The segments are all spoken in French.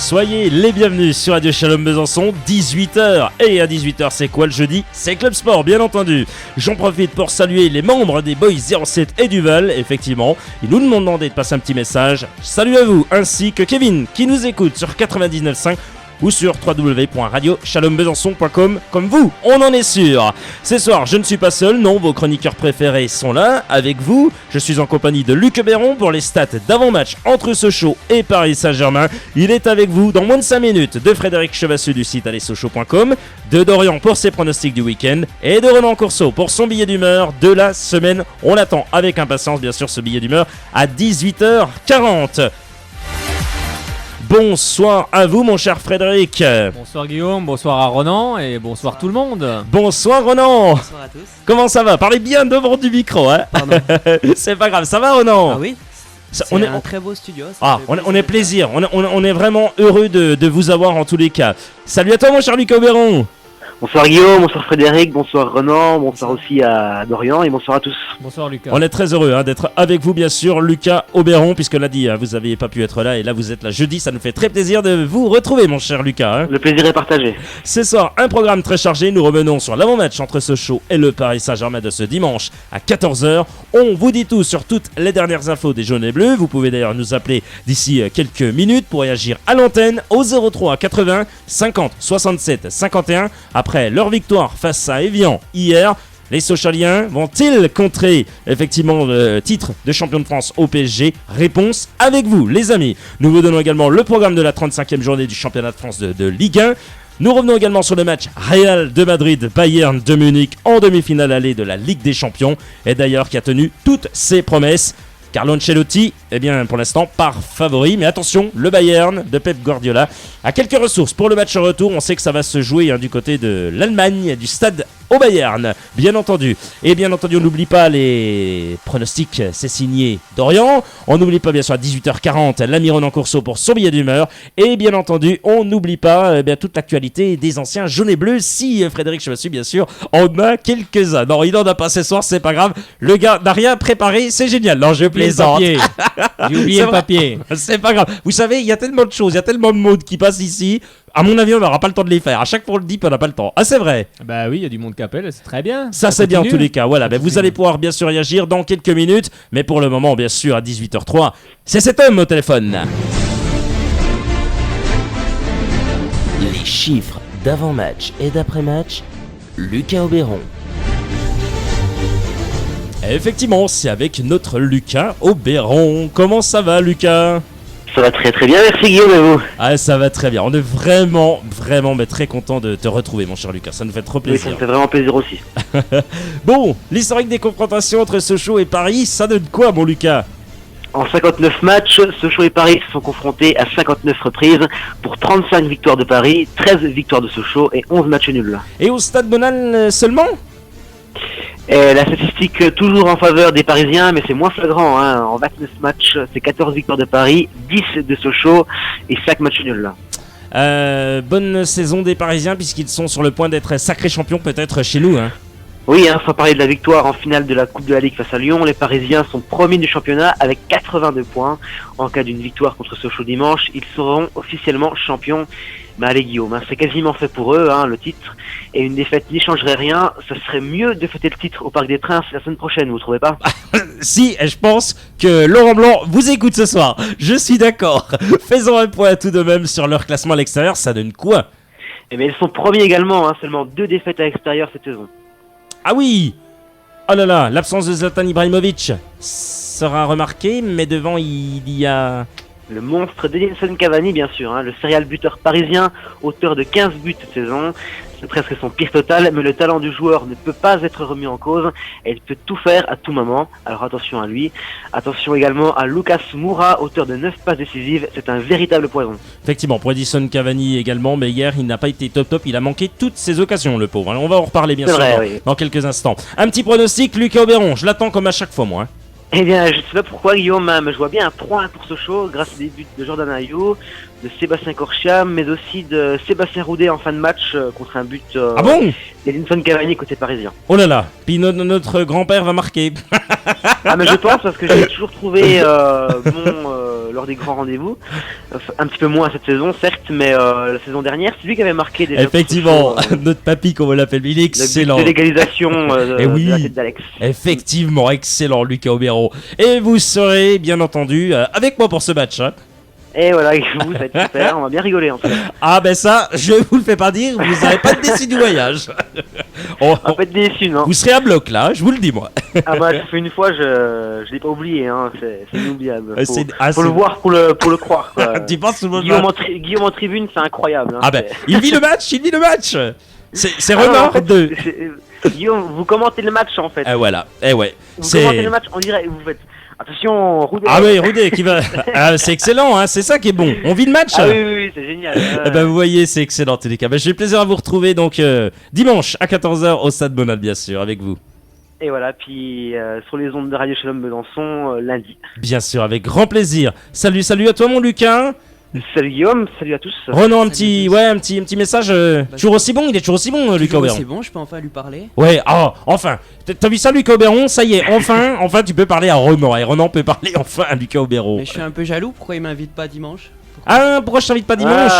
Soyez les bienvenus sur Radio Shalom Besançon, 18h. Et à 18h, c'est quoi le jeudi? C'est Club Sport, bien entendu. J'en profite pour saluer les membres des Boys 07 et Duval. Effectivement, ils nous demandaient de passer un petit message. Salut à vous, ainsi que Kevin, qui nous écoute sur 99.5 ou sur www.radioshalombesançon.com. Comme vous, on en est sûr. Ce soir, je ne suis pas seul, non, vos chroniqueurs préférés sont là, avec vous. Je suis en compagnie de Luc Béron pour les stats d'avant-match entre Sochaux et Paris Saint-Germain. Il est avec vous dans moins de 5 minutes, de Frédéric Chevassu du site allezsochaux.com, de Dorian pour ses pronostics du week-end et de Ronan Courceau pour son billet d'humeur de la semaine. On l'attend avec impatience, bien sûr, ce billet d'humeur à 18h40. Bonsoir à vous, mon cher Frédéric. Bonsoir Guillaume, bonsoir à Ronan et bonsoir tout le monde. Bonsoir Ronan. Bonsoir à tous. Comment ça va? Parlez bien devant du micro, hein. Pardon. C'est pas grave, ça va Ronan? Ah oui, Ça, c'est un très beau studio. on est plaisir, on est vraiment heureux de vous avoir en tous les cas. Salut à toi mon cher Lucas Auberon. Bonsoir Guillaume, bonsoir Frédéric, bonsoir Renan, bonsoir aussi à Dorian et bonsoir à tous. Bonsoir Lucas. On est très heureux d'être avec vous bien sûr, Lucas Auberon, puisque l'a dit, vous n'aviez pas pu être là et là vous êtes là jeudi, ça nous fait très plaisir de vous retrouver mon cher Lucas. Le plaisir est partagé. Ce soir, un programme très chargé, nous revenons sur l'avant-match entre Sochaux et le Paris Saint-Germain de ce dimanche à 14h. On vous dit tout sur toutes les dernières infos des jaunes et bleus, vous pouvez d'ailleurs nous appeler d'ici quelques minutes pour réagir à l'antenne au 03 80 50 67 51 après leur victoire face à Évian hier. Les Sochaliens vont-ils contrer effectivement le titre de champion de France au PSG? Réponse avec vous les amis. Nous vous donnons également le programme de la 35e journée du championnat de France de Ligue 1. Nous revenons également sur le match Real de Madrid, Bayern de Munich en demi-finale allée de la Ligue des Champions. Et d'ailleurs qui a tenu toutes ses promesses. Carlo Ancelotti, eh bien pour l'instant par favori, mais attention, le Bayern de Pep Guardiola a quelques ressources pour le match retour. On sait que ça va se jouer du côté de l'Allemagne, du stade au Bayern, bien entendu. Et bien entendu, on n'oublie pas les pronostics, c'est signé Dorian. On n'oublie pas bien sûr à 18h40 l'ami Ronan Courceau pour son billet d'humeur. Et bien entendu, on n'oublie pas toute l'actualité des anciens jaunes et bleus. Si Frédéric Chevassu, bien sûr, en a quelques-uns. Non, il n'en a pas ce soir, c'est pas grave. Le gars n'a rien préparé, c'est génial. Non, je plaisante. J'ai oublié le papier. C'est pas grave. Vous savez, il y a tellement de choses, il y a tellement de mots qui passent ici. À mon avis, on n'aura pas le temps de les faire. À chaque fois, on le dit, on n'a pas le temps. Ah, c'est vrai. Bah oui, il y a du monde qui appelle, c'est très bien. Ça c'est bien en tous les cas. Voilà, vous allez pouvoir bien sûr réagir dans quelques minutes. Mais pour le moment, bien sûr, à 18h03, c'est cet homme au téléphone. Les chiffres d'avant-match et d'après-match, Lucas Auberon. Effectivement, c'est avec notre Lucas Auberon. Comment ça va, Lucas? Ça va très très bien, merci Guillaume et vous? Ah, ça va très bien. On est vraiment mais très content de te retrouver, mon cher Lucas. Ça nous fait trop Oui, ça plaisir. me fait vraiment plaisir aussi. Bon, l'historique des confrontations entre Sochaux et Paris, ça donne quoi, mon Lucas? En 59 matchs, Sochaux et Paris se sont confrontés à 59 reprises pour 35 victoires de Paris, 13 victoires de Sochaux et 11 matchs nuls. Et au Stade Bonal seulement? Et la statistique toujours en faveur des Parisiens, mais c'est moins flagrant. En 29 matchs, c'est 14 victoires de Paris, 10 de Sochaux et 5 matchs nuls. Bonne saison des Parisiens puisqu'ils sont sur le point d'être sacrés champions peut-être chez nous. Oui, sans parler de la victoire en finale de la Coupe de la Ligue face à Lyon, les Parisiens sont premiers du championnat avec 82 points. En cas d'une victoire contre Sochaux dimanche, ils seront officiellement champions. Mais allez Guillaume, c'est quasiment fait pour eux, le titre. Et une défaite n'y changerait rien. Ça serait mieux de fêter le titre au Parc des Princes la semaine prochaine, vous trouvez pas? Si, et je pense que Laurent Blanc vous écoute ce soir. Je suis d'accord. Faisons un point tout de même sur leur classement à l'extérieur. Ça donne quoi? Eh bien, ils sont premiers également, seulement 2 défaites à l'extérieur cette saison. Ah oui! Oh là là, l'absence de Zlatan Ibrahimovic sera remarquée, mais devant il y a... Le monstre d'Edinson Cavani, bien sûr, le serial buteur parisien, auteur de 15 buts cette saison. C'est presque son pire total, mais le talent du joueur ne peut pas être remis en cause et il peut tout faire à tout moment. Alors attention à lui. Attention également à Lucas Moura, auteur de 9 passes décisives. C'est un véritable poison. Effectivement, pour Edinson Cavani également, mais hier il n'a pas été top, il a manqué toutes ses occasions, le pauvre. On va en reparler bien sûr dans quelques instants. Un petit pronostic, Lucas Auberon, je l'attends comme à chaque fois moi. Eh bien, je sais pas pourquoi Guillaume, mais je vois bien un 3-1 pour Sochaux grâce à des buts de Jordan Ayew, de Sébastien Corchia, mais aussi de Sébastien Roudet en fin de match contre un but Ah bon d'Edinson Cavani côté parisien. Oh là là, puis notre grand-père va marquer. Ah mais je pense parce que j'ai toujours trouvé mon lors des grands rendez-vous. Un petit peu moins cette saison, certes, mais la saison dernière, c'est lui qui avait marqué déjà. Effectivement, notre papy, comme on l'appelle, il est excellent. De l'égalisation Et oui, de la tête d'Alex. Effectivement, excellent, Lucas Aubéron. Et vous serez, bien entendu, avec moi pour ce match. Hein. Et voilà, vous, ça va être super, on va bien rigoler en fait. Ah ben ça, je vous le fais pas dire, vous n'avez pas de déçu du voyage. On va pas être déçus, non. Vous serez à bloc là, je vous le dis moi. Ah bah, ça fait une fois, je l'ai pas oublié, hein, c'est inoubliable. Faut c'est le voir pour le croire, quoi. Tu penses tout le monde Guillaume en tribune, c'est incroyable. Hein, ah ben, il vit le match. C'est non, Renard en fait, de... Guillaume, vous commentez le match en fait. Voilà, ouais. Vous commentez le match en direct, vous faites... Attention, Roudet. Ah oui, Roudet qui va... Ah, c'est excellent, hein, c'est ça qui est bon. On vit le match. Ah oui, c'est génial. Eh ben, vous voyez, c'est excellent en tous les cas. Ben, j'ai plaisir à vous retrouver donc dimanche à 14h au Stade Bonal, bien sûr, avec vous. Et voilà, puis sur les ondes de Radio Shalom Besançon, lundi. Bien sûr, avec grand plaisir. Salut à toi mon Lucas. Salut Guillaume, salut à tous. Renan, un petit message. Toujours aussi bon, il est toujours aussi bon, Lucas Aubéron. C'est bon, je peux enfin lui parler. Ouais, enfin. T'as vu ça, Lucas Aubéron? Ça y est, enfin, tu peux parler à Renan. Et Renan peut parler enfin à Lucas Aubéron. Mais je suis un peu jaloux, pourquoi il m'invite pas dimanche? Pourquoi je t'invite pas dimanche?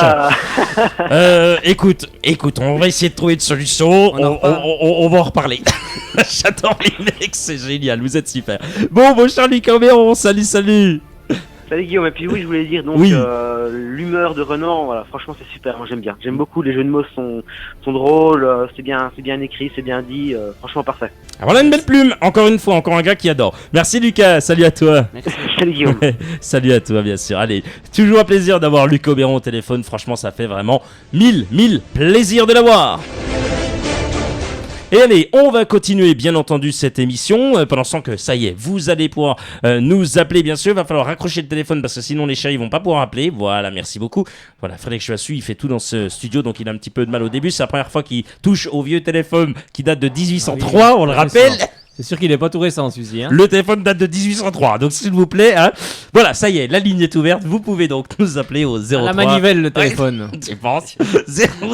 Écoute, on va essayer de trouver une solution. On va en reparler. J'adore les mecs, c'est génial, vous êtes super. Bon cher Lucas Aubéron, salut. Salut Guillaume, et puis oui, je voulais dire, donc l'humeur de Renan, voilà, franchement c'est super, moi j'aime bien. J'aime beaucoup, les jeux de mots sont drôles, c'est bien écrit, c'est bien dit, franchement parfait. Voilà une belle plume, encore une fois, encore un gars qui adore. Merci Lucas, salut à toi. Merci. Salut Guillaume. Salut à toi bien sûr, allez, toujours un plaisir d'avoir Lucas Aubéron au téléphone, franchement ça fait vraiment mille plaisir de l'avoir. Et allez, on va continuer bien entendu cette émission pendant ce temps que ça y est, vous allez pouvoir nous appeler bien sûr, il va falloir raccrocher le téléphone parce que sinon les chats ils vont pas pouvoir appeler. Voilà, merci beaucoup. Voilà, Frédéric Chouassu, il fait tout dans ce studio donc il a un petit peu de mal au début, c'est la première fois qu'il touche au vieux téléphone qui date de 1803, on le rappelle. C'est sûr qu'il est pas tout récent celui-ci. Hein. Le téléphone date de 1803, donc s'il vous plaît, hein. Voilà, ça y est, la ligne est ouverte, vous pouvez donc nous appeler au 03. À la manivelle le téléphone. Tu penses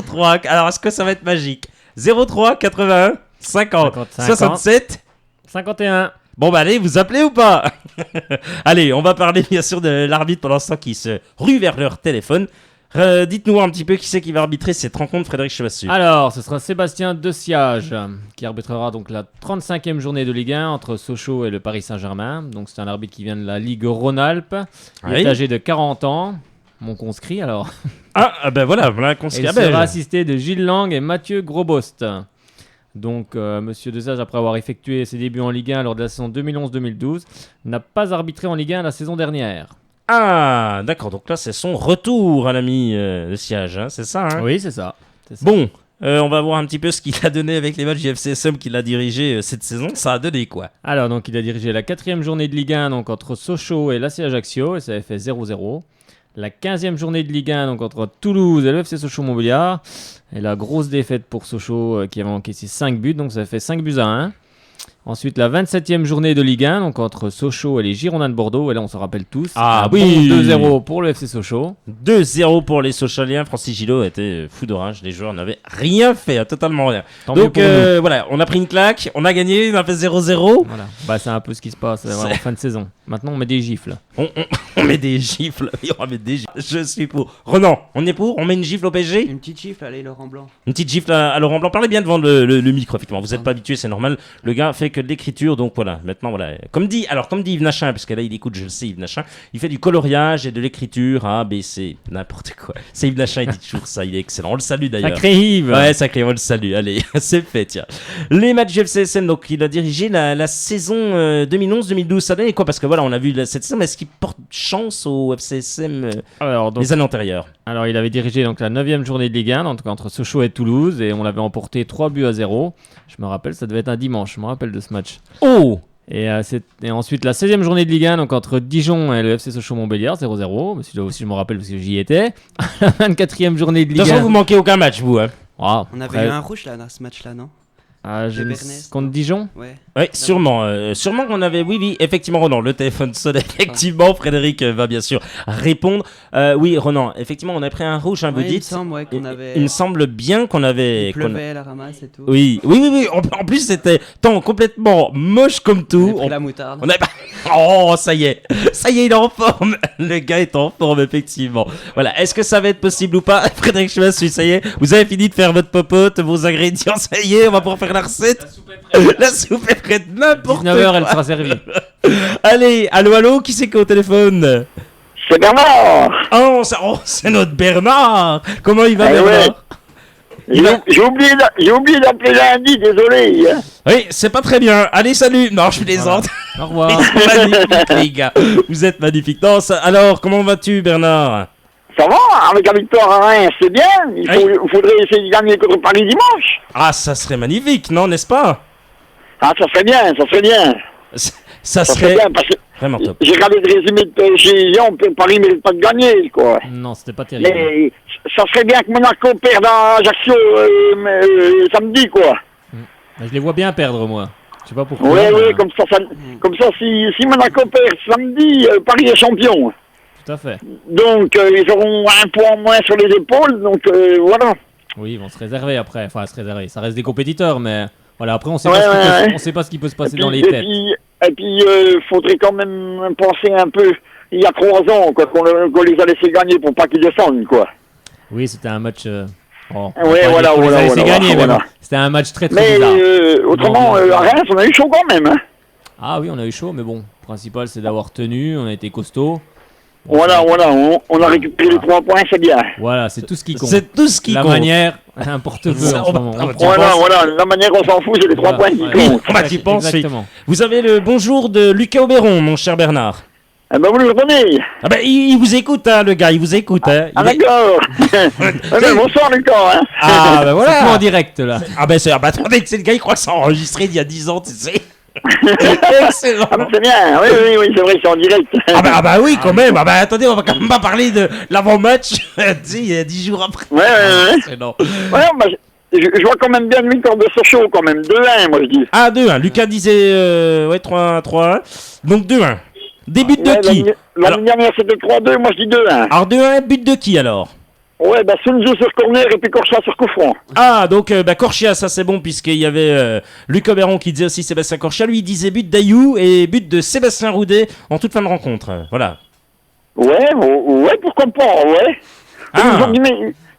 03, alors est-ce que ça va être magique? 03 81 50 67 51. Bon bah allez, vous appelez ou pas? Allez, on va parler bien sûr de l'arbitre pendant ce temps qui se rue vers leur téléphone. Dites-nous un petit peu qui c'est qui va arbitrer cette rencontre, Frédéric Chevassu. Alors, ce sera Sébastien Deciage qui arbitrera donc la 35e journée de Ligue 1 entre Sochaux et le Paris Saint-Germain. Donc c'est un arbitre qui vient de la Ligue Rhône-Alpes. Il est âgé de 40 ans. Mon conscrit alors. Ben voilà conscrit. Il sera assisté de Gilles Lang et Mathieu Grosbost. Donc, Monsieur Deciage, après avoir effectué ses débuts en Ligue 1 lors de la saison 2011-2012, n'a pas arbitré en Ligue 1 la saison dernière. Ah, d'accord. Donc là, c'est son retour à l'ami Deciage, hein, c'est ça hein? Oui, c'est ça. Bon, on va voir un petit peu ce qu'il a donné avec les matchs du FCSM qu'il a dirigé cette saison. Ça a donné quoi? Alors, donc, il a dirigé la 4e journée de Ligue 1 donc, entre Sochaux et l'AC Ajaccio, et ça avait fait 0-0. La 15e journée de Ligue 1 donc, entre Toulouse et le FC Sochaux-Montbéliard. Et la grosse défaite pour Sochaux qui avait encaissé 5 buts, donc ça fait 5-1. Ensuite, la 27e journée de Ligue 1, donc entre Sochaux et les Girondins de Bordeaux. Et là, on se rappelle tous. Ah oui, 2-0 pour le FC Sochaux. 2-0 pour les Sochaliens. Francis Gillot était fou de rage. Les joueurs n'avaient rien fait, totalement rien. Tant donc voilà, on a pris une claque, on a gagné, on a fait 0-0. Voilà. Bah, c'est un peu ce qui se passe en fin de saison. Maintenant, on met des gifles. On met des gifles. On va mettre des gifles. Je suis pour. Renan, on est pour? On met une gifle au PSG? Une petite gifle, allez, Laurent Blanc. Une petite gifle à Laurent Blanc. Parlez bien devant le micro, effectivement. Vous n'êtes pas habitué, c'est normal. Le gars fait que de l'écriture, donc voilà. Maintenant, voilà. Comme dit Yves Nachin, parce que là, il écoute, je le sais, Yves Nachin, il fait du coloriage et de l'écriture, A, B, C, n'importe quoi. C'est Yves Nachin, il dit toujours ça, il est excellent. On le salue d'ailleurs. Sacré Yves. Ouais, sacré, on le salue. Allez, c'est fait, tiens. Les matchs du FCSM, donc il a dirigé la saison 2011-2012. Ça donne quoi? Parce que voilà, on a vu cette saison, mais est-ce qu'il porte chance au FCSM les années antérieures? Alors, il avait dirigé donc la 9e journée de Ligue 1 entre Sochaux et Toulouse, et on l'avait emporté 3-0. Je me rappelle, ça devait être un dimanche, je me rappelle de ce match. Oh! Et ensuite, la 16e journée de Ligue 1, donc entre Dijon et le FC Sochaux-Montbéliard, 0-0. Celui-là aussi, je me rappelle parce que j'y étais. La 24e journée de Ligue 1. De toute façon, vous manquez aucun match, vous. Hein. On avait eu un rouge là, dans ce match-là, non? Bernès, contre non Dijon. Ouais. Oui, sûrement qu'on avait. Oui, effectivement, Ronan, le téléphone sonne. Effectivement, Frédéric va bien sûr répondre. Oui, Ronan, effectivement, on a pris un rouge, vous Ouais, il me dites. semble qu'on avait. Il me semble bien qu'on avait. Il pleuvait à la ramasse et tout. Oui. En plus, c'était temps complètement moche comme On tout. avait pris la moutarde. On a... Oh, ça y est, il est en forme. Le gars est en forme, effectivement. Voilà, est-ce que ça va être possible ou pas? Frédéric Chemassu, ça y est, vous avez fini de faire votre popote, vos ingrédients, ça y est, on va pouvoir faire la recette. La soupe est prête, n'importe 19h, quoi. elle sera servie. Allez, allô, qui c'est qui est au téléphone? C'est Bernard. C'est notre Bernard. Comment il va, Eh Bernard? J'ai oublié d'appeler lundi, désolé. Oui, c'est pas très bien. Allez, salut. Non, je plaisante. Au revoir. Ils sont magnifiques, les gars. Vous êtes magnifiques. Non, alors, comment vas-tu, Bernard? Ça va, avec la victoire à Reims, c'est bien. Il faudrait essayer de gagner contre Paris dimanche. Ah, ça serait magnifique, non, n'est-ce pas? Ah, ça serait bien. Ça Ça serait serait bien, parce que vraiment top. j'ai regardé le résumé de PSG, Paris mérite pas de gagner, quoi. Non, c'était pas terrible. Mais ça serait bien que Monaco perde à Ajaccio samedi, quoi. Je les vois bien perdre, moi. Je sais pas pourquoi. Oui, mais- comme ça, si Monaco perd samedi, Paris est champion. Tout à fait. Donc, ils auront un point en moins sur les épaules, donc voilà. Oui, ils vont se réserver après. Enfin, se réserver. Ça reste des compétiteurs, mais voilà. Après, on sait Ouais, pas, ouais. on sait pas ce qui peut se passer dans les têtes. Et puis, faudrait quand même penser un peu, il y a 3 ans, quoi, qu'on les a laissés gagner pour pas qu'ils descendent, quoi. Oui, c'était un match. On va Ouais, pas voilà, dire qu'on les a voilà, laissés voilà, gagner, voilà. mais bon, c'était un match très Mais bizarre. autrement, à Reims, on a eu chaud quand même, hein. Ah oui, on a eu chaud, mais bon, le principal c'est d'avoir tenu, on a été costaud. Bon, Voilà, on a récupéré les 3 points, c'est bien. Voilà, c'est tout ce qui compte. C'est tout ce qui La compte. manière, importe peu Ça, en ce on va- moment. on va- Voilà, la manière on s'en fout, c'est les 3 Voilà, points qui ouais. comptent. Bah, tu penses, oui. Exactement. Vous avez le bonjour de Lucas Auberon, mon cher Bernard. Eh ben, vous le retenez. Ah ben, il vous écoute, hein, le gars, il vous écoute. Hein. Ah, Il est- d'accord. Eh ben, bonsoir, Lucas, hein. Ah, ben C'est voilà. en direct là. Attendez, c'est le gars, il croit que c'est enregistré il y a 10 ans, tu sais. Excellent. Ah, ben, c'est bien. Oui, c'est vrai, c'est en direct. Ah bah oui, quand même. Ah bah attendez, on va quand même pas parler de l'avant-match, tu sais, il y a 10 jours après. Ouais. C'est non. Ouais, bah, je vois quand même bien une victoire de Sochaux, quand même. 2-1, moi, je dis. Ah, 2-1. Lucas disait, ouais, 3-1. Donc 2-1. Des buts de Ouais, qui? Alors- L'année dernière, c'était 3-2, moi, je dis 2-1. Alors 2-1, but de qui alors? Ouais, bah, Sun Tzu sur corner et puis Corcha sur coup franc. Ah, donc Corchia, ça c'est bon, puisqu'il y avait Luc Auberon qui disait aussi Sébastien Corchia. Lui, il disait but d'Ayou et but de Sébastien Roudet en toute fin de rencontre. Voilà. Ouais, pourquoi pas, ouais. Ah.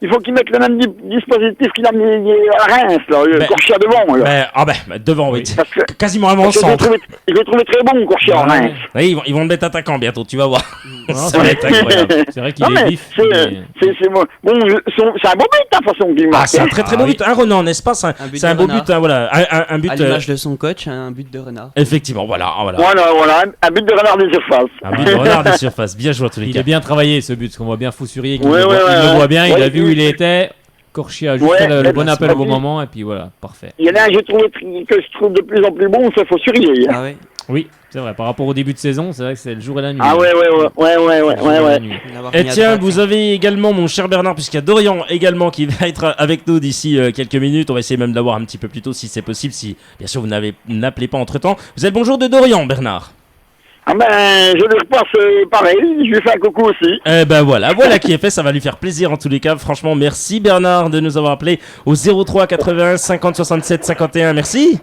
Il faut qu'il mette le même dispositif qu'il a mis à Reims, là, Ben- Corchia devant, là. Devant, oui. Parce que, Quasiment avant parce que centre. je l'ai trouvé très bon, Corchia, à Ouais. Reims. Oui, ils vont le mettre attaquant bientôt, tu vas voir. Non, Ça va être incroyable. C'est vrai qu'il Non, est mais vif. c'est mais- c'est bon, c'est un bon but, de toute façon, qu'il Ah, marque. c'est un hein. très très Ah beau oui. but. Un Renan, n'est-ce pas? C'est but c'est un de beau renard. but, hein, voilà. Un but. À l'image de son coach, un but de renard. Effectivement, voilà. Voilà, un but de renard des surfaces. Un but de renard des surfaces. Bien joué à tous les Il cas. est bien travaillé ce but, parce qu'on voit bien Foussurier qui Ouais, le voit, ouais, il le ouais. voit bien, il Ouais, a vu où oui. il était. Corchia a juste Ouais, fait le mais bon c'est appel pas au bon dit. moment, et puis voilà, parfait. Il y en a un que je trouve de plus en plus bon, c'est Faussurier. Ah ouais. Oui, c'est vrai, par rapport au début de saison, c'est vrai que c'est le jour et la nuit. Ah ouais. Le jour et la nuit. L'avoir Et mis à tiens, droite, vous hein. avez également mon cher Bernard, puisqu'il y a Dorian également qui va être avec nous d'ici quelques minutes. On va essayer même d'avoir un petit peu plus tôt si c'est possible, si bien sûr vous n'appelez pas entre temps. Vous avez le bonjour de Dorian, Bernard. Ah ben, je lui repasse pareil, je lui fais un coucou aussi. Eh ben voilà qui est fait, ça va lui faire plaisir en tous les cas. Franchement, merci Bernard de nous avoir appelé au 03 81 50 67 51. Merci.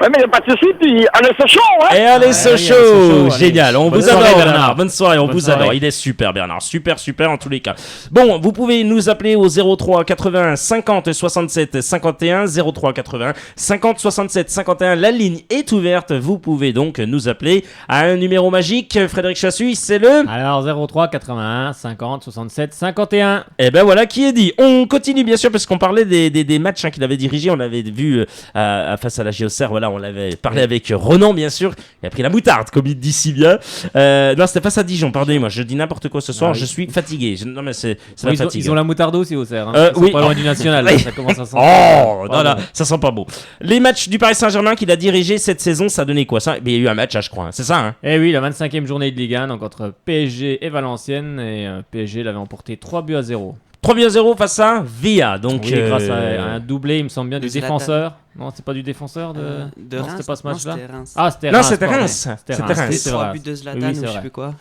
Ouais, mais y a pas de souci, puis allez, c'est chaud, hein. Et allez, Ouais, Sochaux, allez, Sochaux, génial, allez. on Bonne vous soirée, adore Bernard. Bernard, bonne soirée, on Bonne vous soirée. adore, il est super Bernard, super en tous les cas. Bon, vous pouvez nous appeler au 03 80 50 67 51, 03 80 50 67 51, la ligne est ouverte, vous pouvez donc nous appeler à un numéro magique, Frédéric Chassuy, c'est le... Alors 03 81 50 67 51. Eh ben voilà qui est dit. On continue bien sûr parce qu'on parlait des matchs qu'il avait dirigés. On l'avait vu face à la Géocère. Voilà, on l'avait parlé avec Ronan bien sûr. Il a pris la moutarde comme il dit si bien. Non, c'était face à Dijon. Pardonnez-moi, je dis n'importe quoi ce soir. Ah oui. Je suis fatigué. Non mais c'est la Oui, fatigue. ils ont la moutarde aussi au cerf. Hein. Euh, Ils sont oui. pas loin du national. Oui. Ça commence à sentir. Oh, non, Pardon. là, ça sent pas beau. Les matchs du Paris Saint-Germain qu'il a dirigé cette saison, ça donnait quoi ça? Mais il y a eu un match, je crois. Hein. C'est ça, hein? Eh oui, la 25e journée de Ligue 1, donc entre PSG et Valenciennes. Et PSG l'avait emporté 3-0. 3-0 face à Villa. Donc, Oui, grâce à un doublé, il me semble bien, du De Zlatan. défenseur. Non, c'est pas du défenseur de. De Non, Reims. c'était pas ce Non, match-là. c'était Reims. Ah, c'était Non, Reims. c'était pardon. Reims. C'était Reims. Oui, C'était c'est 3 vrai. buts de Zlatan Oui, ou c'est je sais vrai. plus quoi.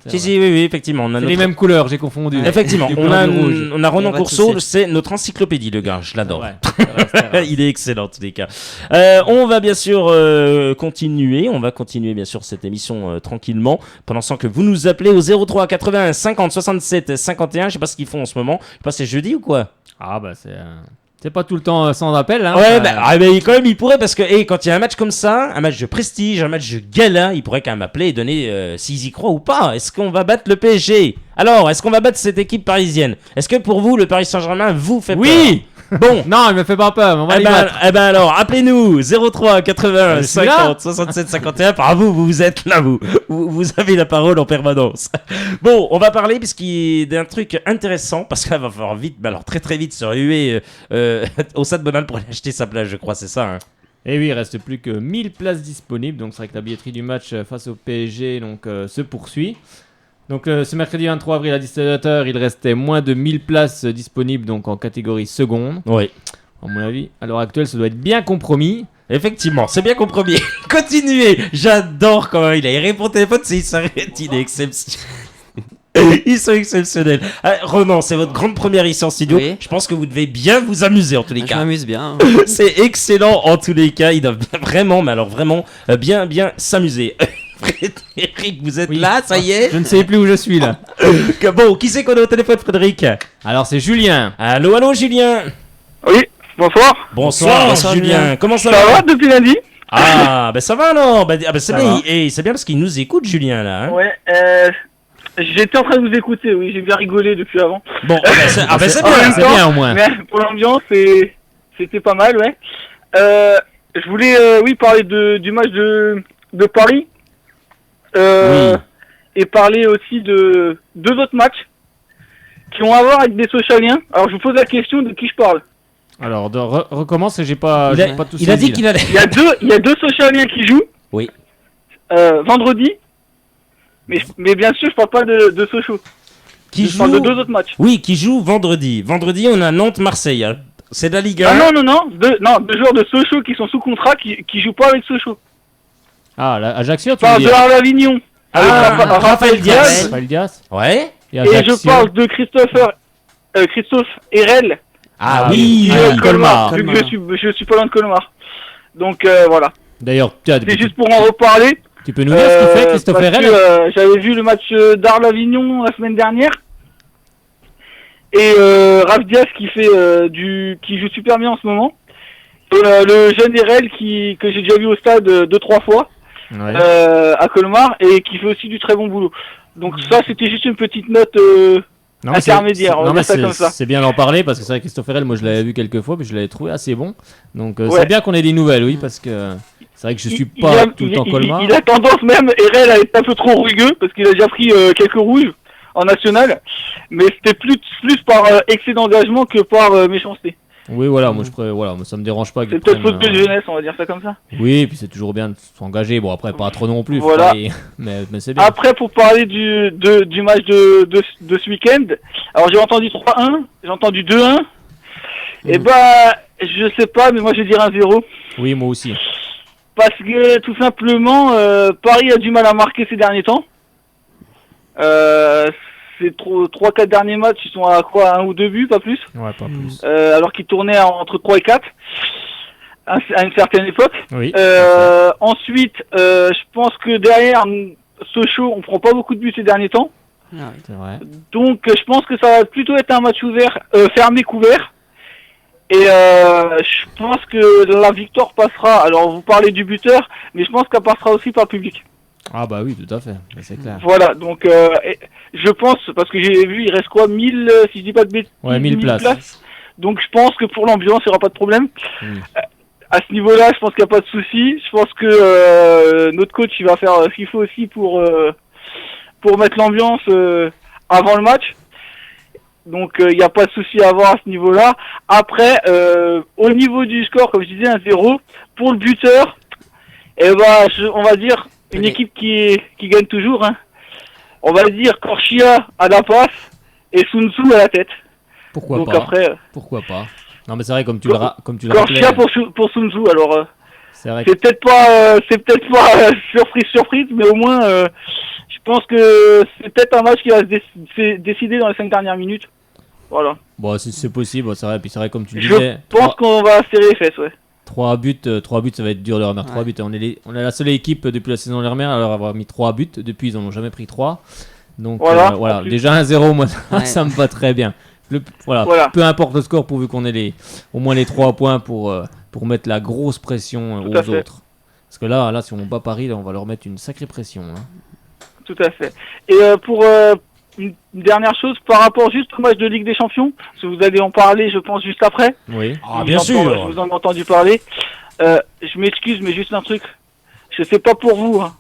Si, si, oui, effectivement. On a C'est notre- les mêmes couleurs, j'ai confondu. Effectivement, Du on blanc a, et du rouge. on a Ronan Y a pas de Courceau, souci. c'est notre encyclopédie, le gars, je l'adore. Ouais, c'était Reims. Il est excellent en tous les cas. On va bien sûr continuer. On va continuer bien sûr cette émission tranquillement. Pendant ce temps que vous nous appelez au 03 80 50 67 51. Je sais pas ce qu'ils font en ce moment. Je sais pas, c'est jeudi ou quoi? Ah, bah, c'est pas tout le temps sans appel. Hein. Ouais, mais quand même, il pourrait parce que quand il y a un match comme ça, un match de prestige, un match de gala, il pourrait quand même appeler et donner s'ils y croient ou pas. Est-ce qu'on va battre le PSG? Alors, est-ce qu'on va battre cette équipe parisienne? Est-ce que pour vous, le Paris Saint-Germain vous fait peur? Oui. Bon. Non, il me fait pas peur, mais on va les battre. Eh ben alors, appelez-nous 03 80 je suis là. 50 67 51. Par vous êtes là, vous avez la parole en permanence. Bon, on va parler d'un truc intéressant parce qu'il va falloir vite, alors très très vite se ruer au Stade Bonal pour aller acheter sa place, je crois, c'est ça. Hein. Et oui, il reste plus que 1000 places disponibles, donc c'est vrai que la billetterie du match face au PSG se poursuit. Donc ce mercredi 23 avril à 17h, il restait moins de 1000 places disponibles donc en catégorie seconde. Oui. À mon avis, à l'heure actuelle, ça doit être bien compromis. Effectivement, c'est bien compromis. Continuez. J'adore quand il répond au téléphone, il s'arrête, il est exceptionnel. Ils sont exceptionnels. Ronan, c'est votre grande première ici en studio. Oui. Je pense que vous devez bien vous amuser en tous les Je cas. m'amuse bien. C'est excellent en tous les cas. Ils doivent vraiment, mais alors vraiment, bien s'amuser. Frédéric, vous êtes Oui. là, ça y est. Je ne sais plus où je suis là. Bon, qui c'est qu'on a au téléphone, Frédéric? Alors c'est Julien. Allô, Julien. Oui, bonsoir. Bonsoir, Bonsoir, Julien. Julien. Comment ça Ça va? va depuis lundi? Ah, ben ça va alors. C'est Ça bien. va. C'est bien parce qu'il nous écoute, Julien là. Hein. Ouais, j'étais en train de vous écouter, oui, j'ai bien rigolé depuis avant. Bon, c'est C'est bien. c'est bien au moins. Mais pour l'ambiance, c'était pas mal, ouais. Je voulais, parler du match de Paris. Et parler aussi de deux autres matchs qui ont à voir avec des socialiens. Alors je vous pose la question de qui je parle. Alors recommence, j'ai pas tout Il a saisi, dit là. qu'il allait. Il y a deux socialiens qui jouent. Oui. Vendredi. Mais bien sûr, je parle pas de Sochaux. Qui Je parle de deux autres matchs. Oui, qui joue vendredi. Vendredi, on a Nantes-Marseille. Hein. C'est de la Ligue 1. Ah non, deux joueurs de Sochaux qui sont sous contrat qui jouent pas avec Sochaux. Ah, Ajaccio, tu Je parle veux de dire Arles Avignon. Avec Raphaël Diaz. Raphaël Diaz. Ouais. Et Et Ajaccio. je parle de Christophe Herel. Ah Ah oui, qui joue à Colmar. Vu que je suis pas loin de Colmar. Donc voilà. D'ailleurs, C'est juste pour en reparler. tu peux nous dire ce qu'il fait, Christophe parce Herel? que, j'avais vu le match d'Arles Avignon la semaine dernière. Et Raph Diaz qui joue super bien en ce moment. Et, le jeune Herel que j'ai déjà vu au stade 2-3 fois. Ouais. À Colmar et qui fait aussi du très bon boulot. Donc ça c'était juste une petite note Non, mais intermédiaire, on va non, mais dire ça comme ça. c'est bien d'en parler parce que c'est vrai que Christophe Herel, moi je l'avais vu quelques fois, mais je l'avais trouvé assez bon. Donc Ouais. c'est bien qu'on ait des nouvelles, oui, parce que c'est vrai que je suis Il pas a- tout le temps Colmar. il a tendance même, Herel, à être un peu trop rugueux parce qu'il a déjà pris quelques rouges en national, mais c'était plus par excès d'engagement que par méchanceté. Oui, voilà, moi ça me dérange pas. C'est qu'il peut-être prenne, faute de jeunesse, on va dire ça comme ça. Oui, et puis c'est toujours bien de s'engager. Bon, après, pas trop non plus. faut Voilà. pas les- mais c'est bien. Après, pour parler du match de ce week-end, alors j'ai entendu 3-1, j'ai entendu 2-1, et je sais pas, mais moi je vais dire 1-0. Oui, moi aussi. Parce que tout simplement, Paris a du mal à marquer ces derniers temps. Ces 3-4 derniers matchs, ils sont à quoi, 1 ou 2 buts, pas plus. Ouais, pas plus. Alors qu'ils tournaient entre 3 et 4 à une certaine époque. Oui. Ensuite, je pense que derrière Sochaux, on prend pas beaucoup de buts ces derniers temps. Ah oui. C'est vrai. Donc je pense que ça va plutôt être un match ouvert, fermé, couvert. Et je pense que la victoire passera, alors vous parlez du buteur, mais je pense qu'elle passera aussi par le public. Ah bah oui, tout à fait. C'est clair. Voilà, donc je pense, parce que j'ai vu, il reste quoi, 1000, si je dis pas de bêtises, Ouais, 1000 places. Donc je pense que pour l'ambiance, il n'y aura pas de problème. Oui. À ce niveau-là, je pense qu'il n'y a pas de souci. Je pense que notre coach, il va faire ce qu'il faut aussi pour mettre l'ambiance avant le match. Donc il n'y a pas de souci à avoir à ce niveau-là. Après, au niveau du score, comme je disais, 1-0, pour le buteur, on va dire une Allez. équipe qui gagne toujours. Hein. On va dire Korchia à la passe et Sun Tzu à la tête. Pourquoi Donc pas après, Pourquoi pas Non, mais c'est vrai, comme tu le rappelais, Garcia pour Sun Tzu, alors c'est vrai que c'est peut-être pas surprise, mais au moins je pense que c'est peut-être un match qui va se décider dans les 5 dernières minutes. Voilà. bon, c'est possible, c'est vrai. Puis c'est vrai, comme tu le Je disais, pense qu'on va serrer les fesses, ouais. 3 buts, ça va être dur de leur mettre 3 buts. On est la seule équipe depuis la saison dernière à leur avoir mis 3 buts. Depuis, ils n'en ont jamais pris 3. Donc Voilà. Déjà 1-0, moi, Ouais. ça me va très bien. Voilà. Peu importe le score, pourvu qu'on ait au moins les 3 points pour mettre la grosse pression Tout à aux fait. autres. Parce que là, si on bat Paris, là, on va leur mettre une sacrée pression. Hein. Tout à fait. Et pour une dernière chose, par rapport juste au match de Ligue des Champions, parce que vous allez en parler, je pense, juste après. Oui. Ah, bien sûr. Je vous en ai entendu parler. Je m'excuse, mais juste un truc. Je sais pas pour vous, hein,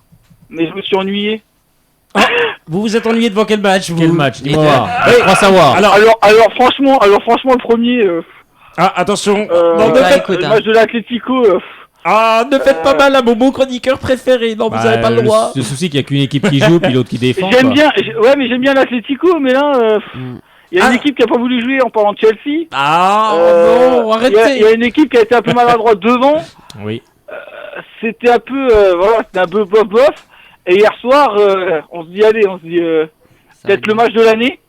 mais je me suis ennuyé. Vous vous êtes ennuyé devant quel match vous Quel match? Dis-moi. Et Je crois savoir. Alors franchement, le premier. Ah, attention. Non, le écoute, hein. match de l'Atlético. Ah, ne faites pas mal à mon chroniqueur préféré. Non, vous n'avez pas le droit. Le souci, qu'il n'y a qu'une équipe qui joue, puis l'autre qui défend. J'aime quoi. bien. Mais j'aime bien l'Atlético, mais là, il y a une équipe qui a pas voulu jouer en parlant de Chelsea. Ah, non, Il y arrêtez. a une équipe qui a été un peu maladroite devant. Oui. C'était un peu, c'était un peu bof. Et hier soir, on se dit peut-être le match de l'année,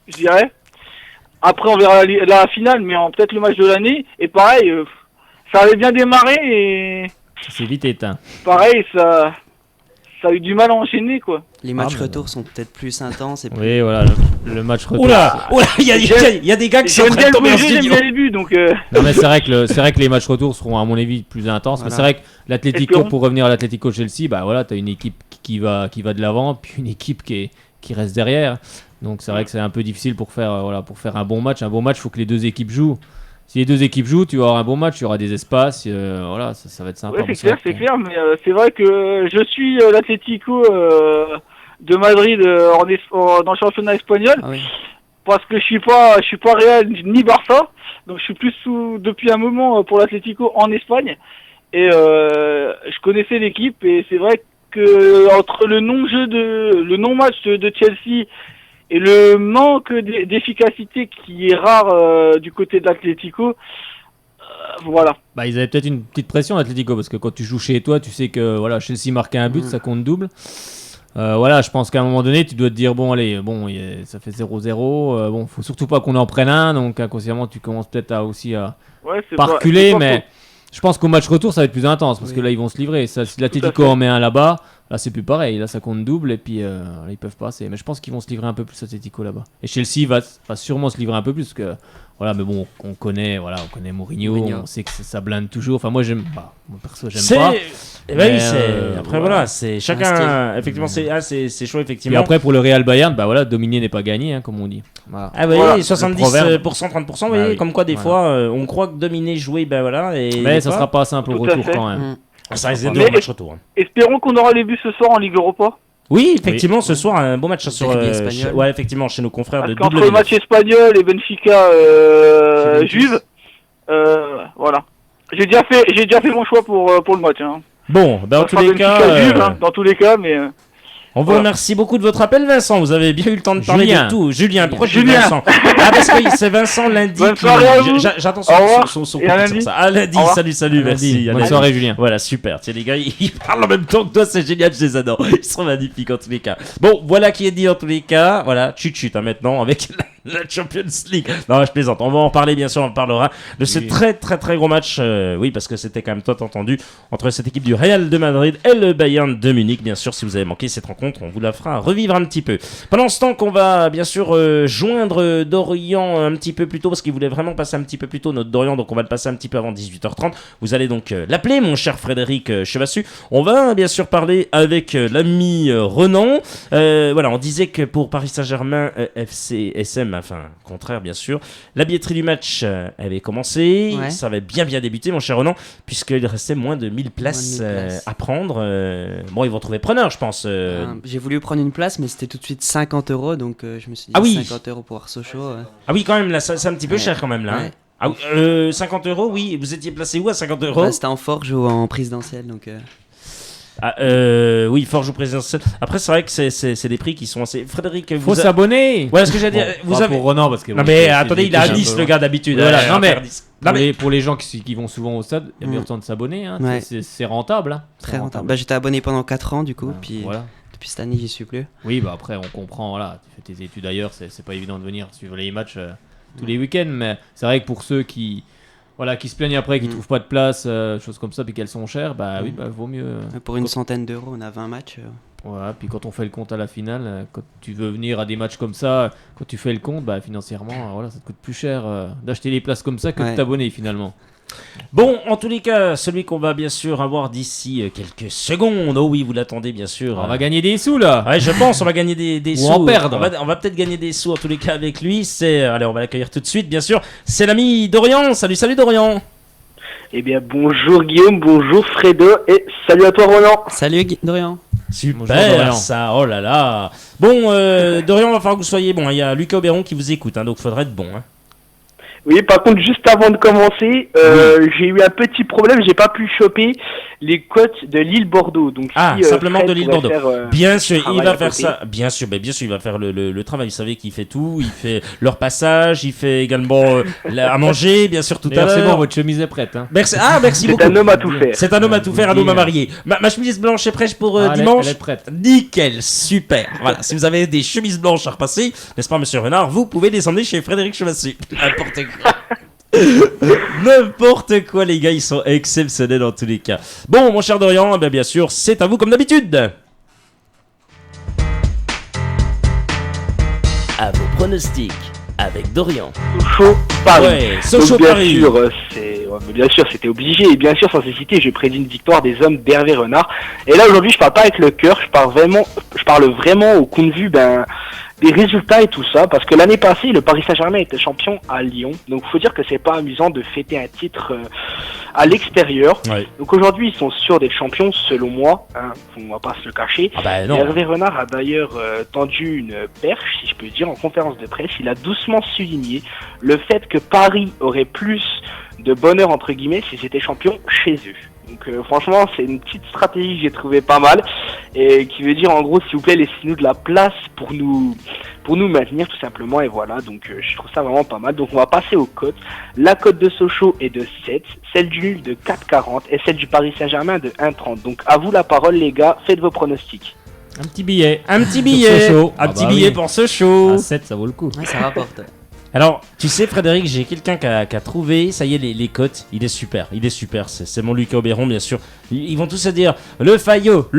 je dirais. Après, on verra la finale, mais peut-être le match de l'année. Et pareil, ça avait bien démarré et C'est vite éteint. pareil, ça a eu du mal à enchaîner, quoi. Les matchs bah retour sont peut-être plus intenses et plus... Oui, voilà, le match retour. Oula, il y a des gars qui sont en J'aime train bien de tomber le en jeu, j'aime studio. bien les buts, donc Non, mais c'est vrai que les matchs retour seront, à mon avis, plus intenses. Mais Voilà. c'est vrai que l'Atlético, Espérons. pour revenir à l'Atlético Chelsea, bah voilà, t'as une équipe qui va de l'avant, puis une équipe qui reste derrière. Donc c'est vrai que c'est un peu difficile pour faire un bon match. Un bon match, il faut que les deux équipes jouent. Si les deux équipes jouent, tu vas avoir un bon match, il y aura des espaces, voilà, ça va être sympa. ouais, Mais c'est vrai clair, mais c'est vrai que je suis l'Atlético de Madrid dans le championnat espagnol. Ah oui. Parce que je suis pas Real ni Barça, donc je suis plus depuis un moment pour l'Atlético en Espagne et je connaissais l'équipe et c'est vrai que entre le non-match de Chelsea et le manque d'efficacité qui est rare du côté de l'Atlético, voilà. Bah, ils avaient peut-être une petite pression, l'Atlético, parce que quand tu joues chez toi, tu sais que voilà, Chelsea marquait un but, ça compte double. Voilà, je pense qu'à un moment donné, tu dois te dire bon, allez, ça fait 0-0. Bon, faut surtout pas qu'on en prenne un, donc inconsciemment, tu commences peut-être à Ouais, c'est pas pas reculer, c'est pas mais faux. je pense qu'au match retour, ça va être plus intense parce que là, ils vont se livrer. Ça, si l'Atlético fait. en met un là-bas, là, c'est plus pareil. Là, ça compte double et puis là, ils peuvent passer. Mais je pense qu'ils vont se livrer un peu plus l'Atlético là-bas. Et Chelsea va sûrement se livrer un peu plus parce que voilà, mais bon, on connaît Mourinho, on sait que ça blinde toujours. Enfin, moi, perso, j'aime pas. Oui, Mais, après voilà. voilà, c'est chacun. Effectivement, c'est chaud Puis effectivement. après, pour le Real Bayern, bah voilà, dominer n'est pas gagné, hein, comme on dit. Voilà. Ah oui, Voilà, 70%, le 30%, vous Bah voyez, oui. comme quoi des Voilà. fois on croit que dominer, jouer, ben voilà. Et Mais des ça fois, sera pas simple au Tout à retour fait. quand même. ça risque d'être Mais- dur au match retour. hein. Espérons qu'on aura les buts ce soir en Ligue Europa. Oui, effectivement, ce soir un beau match sur. Derby espagnol. Ouais, effectivement, chez nos confrères Parce de qu'entre double le match espagnol et Benfica Juve, voilà. J'ai déjà fait mon choix pour le match. Hein. Bon, ben en Ça tous sera les Benfica cas. Juve, hein, dans tous les cas, mais On vous Voilà. remercie beaucoup de votre appel, Vincent. Vous avez bien eu le temps de parler Julien. de tout. Julien, pourquoi tu dis Julien. Vincent? Ah, parce que c'est Vincent lundi. Bonne qui- soirée à vous. J'attends Au revoir. son Et coup à de sur lundi. ça. À lundi, Au revoir. salut, merci. À Bonne lundi. soirée, Julien. Voilà, super. Tiens, les gars, ils parlent en même temps que toi, c'est génial, je les adore. Ils sont magnifiques en tous les cas. Bon, voilà qui est dit en tous les cas. Voilà, chut hein, maintenant avec la Champions League. Non, je plaisante. On va en parler, bien sûr, on parlera de ce Oui. très gros match. Oui, parce que c'était quand même tant entendu entre cette équipe du Real de Madrid et le Bayern de Munich. Bien sûr, si vous avez manqué cette rencontre, on vous la fera revivre un petit peu. Pendant ce temps qu'on va, bien sûr, joindre Dorian un petit peu plus tôt, parce qu'il voulait vraiment passer un petit peu plus tôt, notre Dorian, donc on va le passer un petit peu avant 18h30. Vous allez donc l'appeler, mon cher Frédéric Chevassu. On va, bien sûr, parler avec l'ami Renan. Voilà, on disait que pour Paris Saint-Germain, FC, SM, enfin, contraire, bien sûr, la billetterie du match avait commencé. Ouais. Ça avait bien débuté, mon cher Renan, puisqu'il restait moins de 1000 places, Moins de 1000 places. à prendre. Bon, ils vont trouver preneur, je pense. J'ai voulu prendre une place, mais c'était tout de suite 50 €, donc je me suis dit Ah oui. 50 € pour Sochaux. Ah oui, quand même, là, c'est un petit peu Ouais. cher quand même, là. hein. Ouais. Ah oui, 50 €, oui. Vous étiez placé où à 50 €? Bah, c'était en Forge ou en présidentielle, donc Oui, Forge ou présidentiel. Après, c'est vrai que c'est des prix qui sont assez. Frédéric, Faut vous s'abonner. Ouais, ce que j'allais dire, vous Pas avez. pour Renan parce que Non bon, mais c'est attendez, il est à un Nice, peu le loin. gars d'habitude. Voilà, on non, va mais- faire 10. Pour les gens qui vont souvent au stade, il y a bien le temps de s'abonner. Hein. Ouais. C'est rentable. Hein. Très rentable. Bah, j'étais abonné pendant 4 ans du coup, puis Voilà. depuis cette année j'y suis plus. Oui, bah après on comprend, voilà, tu fais tes études ailleurs, c'est pas évident de venir suivre les matchs tous les week-ends, mais c'est vrai que pour ceux qui se plaignent après, qui trouvent pas de place, choses comme ça, puis qu'elles sont chères, bah oui, bah vaut mieux. Pour une centaine d'euros, on a 20 matchs. Voilà, puis quand on fait le compte à la finale, quand tu veux venir à des matchs comme ça, quand tu fais le compte, bah financièrement, voilà, ça te coûte plus cher d'acheter les places comme ça que de t'abonner finalement. Bon, en tous les cas, celui qu'on va bien sûr avoir d'ici quelques secondes. Oh oui, vous l'attendez bien sûr. On va gagner des sous là. Ouais, je pense, on va gagner des Ou sous. en perdre. On va peut-être gagner des sous en tous les cas avec lui. Allez, on va l'accueillir tout de suite, bien sûr. C'est l'ami Dorian. Salut Dorian. Eh bien, bonjour Guillaume, bonjour Fredo, et salut à toi Roland. Salut Dorian. Super, Dorian. ça, oh là là. Bon, Dorian, va falloir que vous soyez bon. Il y a Lucas Auberon qui vous écoute, donc faudrait être bon. Hein. Oui, par contre, juste avant de commencer, j'ai eu un petit problème, j'ai pas pu choper les cotes de Lille-Bordeaux. Donc, simplement Fred de Lille-Bordeaux. Bien sûr, il va faire ça. Bien sûr, il va faire le travail. Vous savez qu'il fait tout. Il fait leur passage, il fait également à manger, bien sûr, tout à l'heure. C'est bon, votre chemise est prête. Hein. Merci beaucoup. C'est un homme à tout faire. C'est un homme à tout faire, un homme à marier. Ma chemise blanche est prête pour dimanche. Elle est prête. Nickel, super. Voilà, si vous avez des chemises blanches à repasser, n'est-ce pas, monsieur Renard, vous pouvez les emmener chez Frédéric Chevassu. N'importe quoi. N'importe quoi, les gars, ils sont exceptionnels en tous les cas. Bon, mon cher Dorian, bien sûr, c'est à vous comme d'habitude. À vos pronostics avec Dorian. Sochaux, Paris. Ouais, Sochaux, Donc, Paris. Bien sûr, c'était obligé. Et bien sûr, sans hésiter, j'ai prédit une victoire des hommes d'Hervé Renard. Et là, aujourd'hui, je parle pas avec le cœur, je parle vraiment au compte de vue des résultats et tout ça, parce que l'année passée, le Paris Saint-Germain était champion à Lyon. Donc, faut dire que c'est pas amusant de fêter un titre à l'extérieur. Ouais. Donc, aujourd'hui, ils sont sûrs d'être champions, selon moi. Hein, on va pas se le cacher. Ah bah non. Hervé Renard a d'ailleurs tendu une perche, si je peux dire, en conférence de presse. Il a doucement souligné le fait que Paris aurait plus de bonheur, entre guillemets, si c'était champion chez eux. Donc franchement, c'est une petite stratégie que j'ai trouvé pas mal, et qui veut dire en gros, s'il vous plaît, laissez-nous de la place pour nous maintenir tout simplement, et voilà. Donc je trouve ça vraiment pas mal. Donc on va passer aux cotes. La cote de Sochaux est de 7, celle du nul de 4,40 et celle du Paris Saint-Germain de 1,30. Donc à vous la parole, les gars, faites vos pronostics. Un petit billet. Un petit billet. Sochaux. Un petit billet pour Sochaux. À 7, ça vaut le coup. Ouais, ça rapporte. Alors, tu sais, Frédéric, j'ai quelqu'un qui a trouvé, ça y est, les cotes. Il est super, c'est mon Lucas Auberon, bien sûr. Ils vont tous se dire, le Fayot.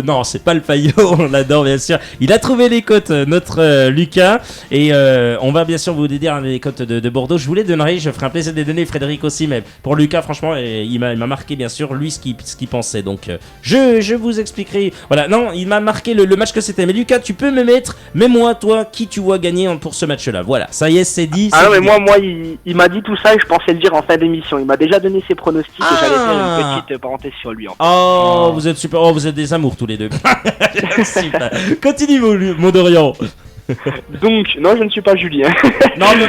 Non, c'est pas le Fayot, on l'adore, bien sûr. Il a trouvé les cotes, notre Lucas. Et on va bien sûr vous dire les cotes de Bordeaux. Je vous les donnerai, je ferai un plaisir de les donner, Frédéric aussi. Mais pour Lucas, franchement, il m'a marqué, bien sûr, lui, ce qu'il pensait. Donc, je vous expliquerai. Voilà, non, il m'a marqué le match que c'était. Mais Lucas, tu peux mets-moi, toi, qui tu vois gagner pour ce match-là. Voilà, ça y est, c'est dit. Ah non, mais moi il m'a dit tout ça et je pensais le dire en fin d'émission. Il m'a déjà donné ses pronostics et j'allais faire une petite parenthèse sur lui. Oh, vous êtes super. Oh, vous êtes des amours tous les deux. Super. Continue, mon Dorian. Donc, non, je ne suis pas Julien.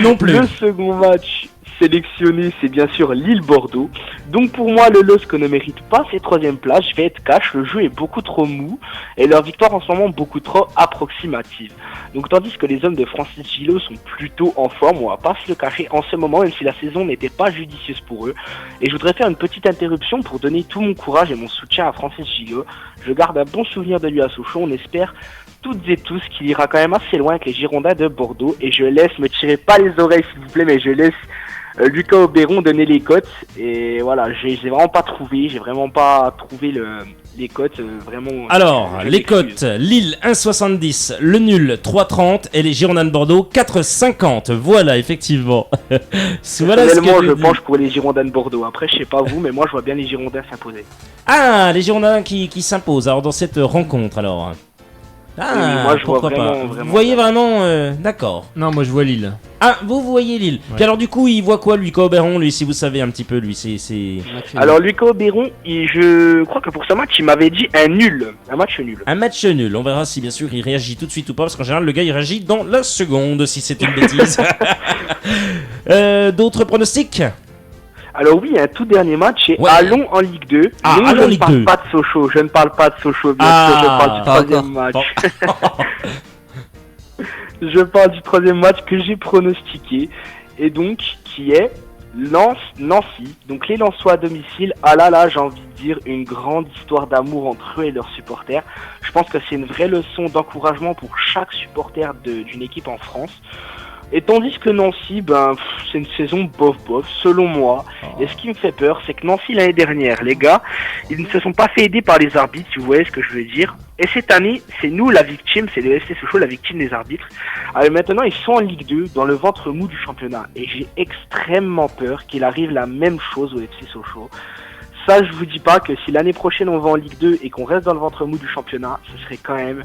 Non plus. Le second match sélectionné, c'est bien sûr Lille-Bordeaux. Donc pour moi, le LOSC ne mérite pas ses troisième places. Je vais être cash, le jeu est beaucoup trop mou et leur victoire en ce moment beaucoup trop approximative. Donc tandis que les hommes de Francis Gillot sont plutôt en forme, on va pas se le cacher en ce moment, même si la saison n'était pas judicieuse pour eux. Et je voudrais faire une petite interruption pour donner tout mon courage et mon soutien à Francis Gillot. Je garde un bon souvenir de lui à Sochaux, on espère toutes et tous qu'il ira quand même assez loin avec les Girondins de Bordeaux. Et je laisse, me tirez pas les oreilles s'il vous plaît, mais je laisse Lucas Auberon donner les cotes. Et voilà, j'ai vraiment pas trouvé les cotes, vraiment. Alors, les cotes, Lille 1,70, le nul 3,30 et les Girondins de Bordeaux 4,50. Voilà, effectivement. Personnellement, je penche pour les Girondins de Bordeaux. Après, je sais pas vous, mais moi, je vois bien les Girondins s'imposer. Ah, les Girondins qui s'imposent alors dans cette rencontre, alors. Ah, oui, moi, je vois pourquoi pas. vraiment. Vous voyez vraiment, d'accord. Non, moi je vois Lille. Ah, vous voyez Lille. Ouais. Puis alors du coup, il voit quoi, Lucas Auberon, lui, si vous savez un petit peu, lui, c'est... Alors, Lucas Auberon, je crois que pour ce match, il m'avait dit un match nul. Un match nul, on verra si bien sûr il réagit tout de suite ou pas, parce qu'en général le gars il réagit dans la seconde si c'est une bêtise. D'autres pronostics? Alors oui, un tout dernier match, c'est Ouais. Allons en Ligue 2. Ah, Non, Allons je en Ligue 2. ne parle pas de Sochaux, je ne parle pas de Sochaux, bien Ah, sûr, je parle du pas troisième match. Je parle du troisième match que j'ai pronostiqué, et donc qui est Nancy. Donc les Lensois à domicile, ah là, j'ai envie de dire une grande histoire d'amour entre eux et leurs supporters. Je pense que c'est une vraie leçon d'encouragement pour chaque supporter d'une équipe en France. Et tandis que Nancy, c'est une saison bof, selon moi. Et ce qui me fait peur, c'est que Nancy, l'année dernière, les gars, ils ne se sont pas fait aider par les arbitres, si vous voyez ce que je veux dire. Et cette année, c'est nous la victime, c'est le FC Sochaux la victime des arbitres. Alors maintenant, ils sont en Ligue 2, dans le ventre mou du championnat. Et j'ai extrêmement peur qu'il arrive la même chose au FC Sochaux. Ça, je vous dis pas que si l'année prochaine on va en Ligue 2 et qu'on reste dans le ventre mou du championnat, ce serait quand même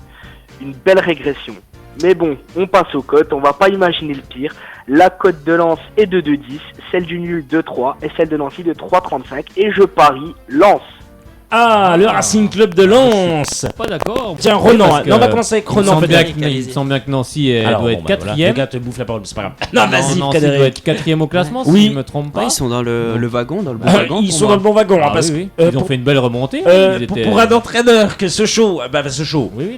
une belle régression. Mais bon, on passe aux cotes, on va pas imaginer le pire. La cote de Lens est de 2,10, celle du nul de 3 et celle de Nancy de 3,35. Et je parie Lens. Ah, le Racing Club de Lens. Pas d'accord. Tiens, Ronan, on va commencer avec Ronan. Il me semble bien que Nancy doit être 4ème. Le gars te bouffe la parole, c'est pas grave. Non, vas-y, Nancy doit être 4ème au classement, si je me trompe pas. Ils sont dans le wagon, dans le bon wagon. Ils sont dans le bon wagon, parce que ils ont fait une belle remontée. Pour un entraîneur que Sochaux,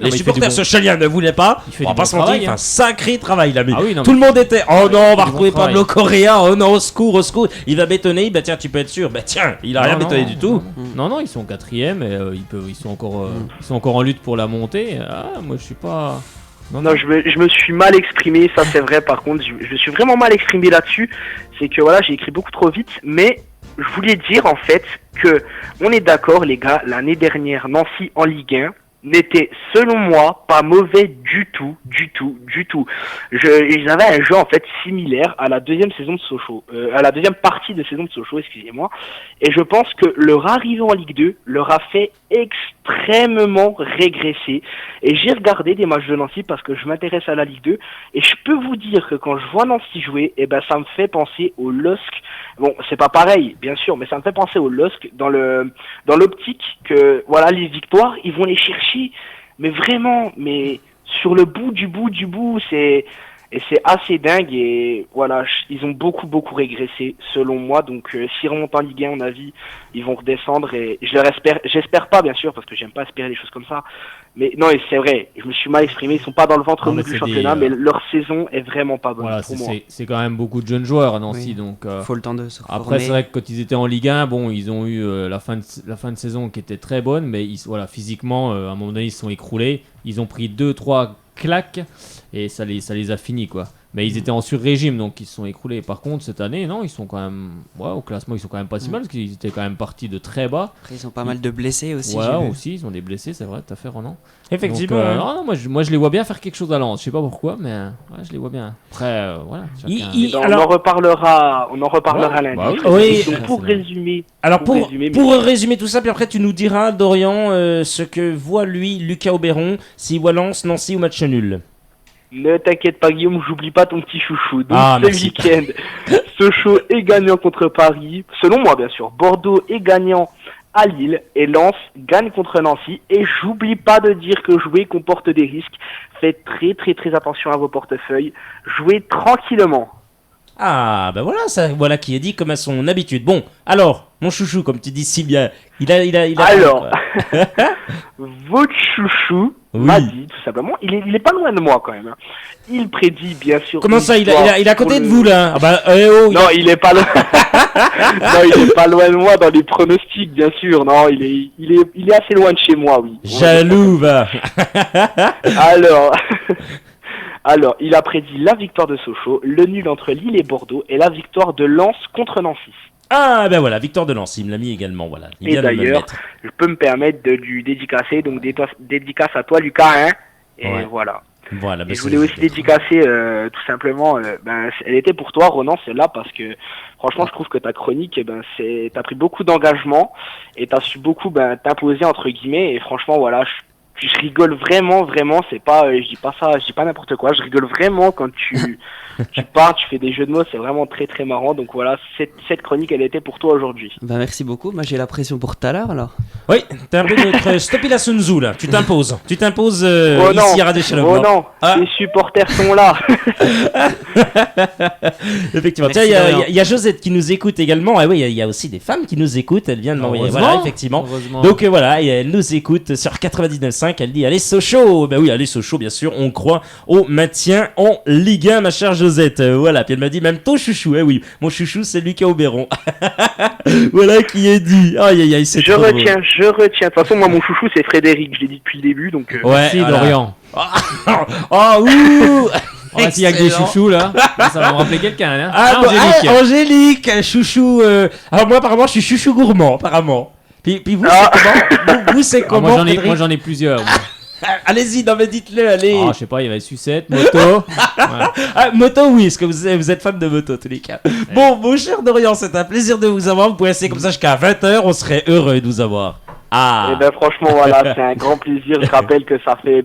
les supporters sochaliens ne voulaient pas. On va pas se mentir, il fait un sacré travail, là. Tout le monde était, oh non, on va retrouver Pablo Correa, oh non, au secours, il va bétonner. Bah tiens, tu peux être sûr. Bah tiens, il a rien bétonné du tout. Non, ils sont 4ème et ils sont encore en lutte pour la montée. Ah, moi je suis pas. Non, je me suis mal exprimé, ça c'est vrai. Par contre, je me suis vraiment mal exprimé là-dessus. C'est que voilà, j'ai écrit beaucoup trop vite, mais je voulais dire en fait que on est d'accord, les gars. L'année dernière, Nancy en Ligue 1 n'était, selon moi, pas mauvais du tout. Ils avaient un jeu en fait similaire à la deuxième saison de Sochaux, à la deuxième partie de saison de Sochaux, excusez-moi. Et je pense que leur arrivée en Ligue 2 leur a fait extrêmement régresser. Et j'ai regardé des matchs de Nancy parce que je m'intéresse à la Ligue 2 et je peux vous dire que quand je vois Nancy jouer, ça me fait penser au LOSC. Bon, c'est pas pareil, bien sûr, mais ça me fait penser au LOSC dans l'optique que voilà, les victoires, ils vont les chercher, mais vraiment, mais sur le bout du bout, c'est assez dingue et voilà, ils ont beaucoup régressé selon moi. Donc s'ils remontent en Ligue 1, à mon avis, ils vont redescendre et j'espère pas bien sûr parce que j'aime pas espérer des choses comme ça. Mais non, et c'est vrai, je me suis mal exprimé, ils sont pas dans le ventre du championnat, mais leur saison est vraiment pas bonne pour moi. C'est quand même beaucoup de jeunes joueurs à Nancy, donc faut le temps de se reformer. Après c'est vrai que quand ils étaient en Ligue 1, bon, ils ont eu la fin de saison qui était très bonne, mais physiquement à un moment donné ils se sont écroulés, ils ont pris 2-3 claques et ça les a finis quoi. Mais ils étaient en sur-régime donc ils se sont écroulés. Par contre cette année non, ils sont quand même au classement ils sont quand même pas si mal parce qu'ils étaient quand même partis de très bas. Après ils ont pas mal de blessés aussi. Aussi ils ont des blessés, c'est vrai, t'as fait Ronan. Effectivement. Donc, moi je les vois bien faire quelque chose à Lens, je sais pas pourquoi mais je les vois bien. Après on en reparlera lundi. Oui. Donc pour résumer. Alors pour résumer tout ça, puis après tu nous diras Dorian ce que voit lui Lucas Auberon s'il voit Lens, Nancy ou match nul. Ne t'inquiète pas Guillaume, j'oublie pas ton petit chouchou. Donc ce week-end, Sochaux est gagnant contre Paris, selon moi bien sûr. Bordeaux est gagnant à Lille et Lens gagne contre Nancy. Et j'oublie pas de dire que jouer comporte des risques. Faites très attention à vos portefeuilles. Jouez tranquillement. Ah, voilà qui est dit comme à son habitude. Bon, alors, mon chouchou, comme tu dis si bien, il a alors, votre chouchou m'a dit, tout simplement, il est pas loin de moi quand même. Hein. Il prédit, bien sûr... Comment ça, il est à côté de vous, là? Non, il est pas loin... non, il est pas loin de moi dans les pronostics, bien sûr. Non, il est assez loin de chez moi, oui. Jaloux, va. Alors, il a prédit la victoire de Sochaux, le nul entre Lille et Bordeaux et la victoire de Lens contre Nancy. Ah, voilà, victoire de Lens, il me l'a mis également, voilà. Et d'ailleurs, je peux me permettre de lui dédicacer, donc dédicace à toi, Lucas, hein. Et voilà. Et je voulais aussi dédicacer, tout simplement, elle était pour toi, Ronan, celle-là, parce que franchement, je trouve que ta chronique, t'as pris beaucoup d'engagement et t'as su beaucoup t'imposer entre guillemets. Et franchement, voilà, je rigole vraiment, c'est pas, je dis pas n'importe quoi, je rigole vraiment quand tu pars, tu fais des jeux de mots, c'est vraiment très marrant. Donc voilà, cette chronique, elle était pour toi aujourd'hui. Merci beaucoup, moi j'ai la pression pour tout à l'heure alors. Oui, t'as un peu de stopper la Sun Tzu là, tu t'imposes ici à Radéchalon. Oh non, les supporters sont là. Effectivement, tiens, il y a Josette qui nous écoute également, et oui, il y a aussi des femmes qui nous écoutent, elle vient de m'envoyer, voilà, effectivement. Donc voilà, et elle nous écoute sur 99.5 5, elle dit allez Sochaux. Ben oui, allez Sochaux, bien sûr, on croit au maintien en Ligue 1, ma chère Josette. Voilà, puis elle m'a dit même ton chouchou. Oui, mon chouchou c'est Lucas Auberon. Voilà qui est dit. Aïe aïe aïe, c'est Je retiens. De toute façon, moi, mon chouchou, c'est Frédéric. Je l'ai dit depuis le début, donc. Ouais, Merci voilà. Dorian. Oh, ouh. On va s'il y a que des chouchous là. Ça va me rappeler quelqu'un hein. Angélique. Angélique, chouchou. Alors moi apparemment je suis chouchou gourmand apparemment. Puis vous c'est comment vous c'est comment moi j'en ai plusieurs. Allez-y, non mais dites-le, allez. Je sais pas, il y avait sucette, moto. Ah, moto oui, parce que vous êtes fan de moto tous les cas. Bon, mon cher Dorian, c'est un plaisir de vous avoir. Vous pouvez rester comme ça jusqu'à 20h, on serait heureux de vous avoir. Et ben franchement voilà, c'est un grand plaisir. Je rappelle que ça fait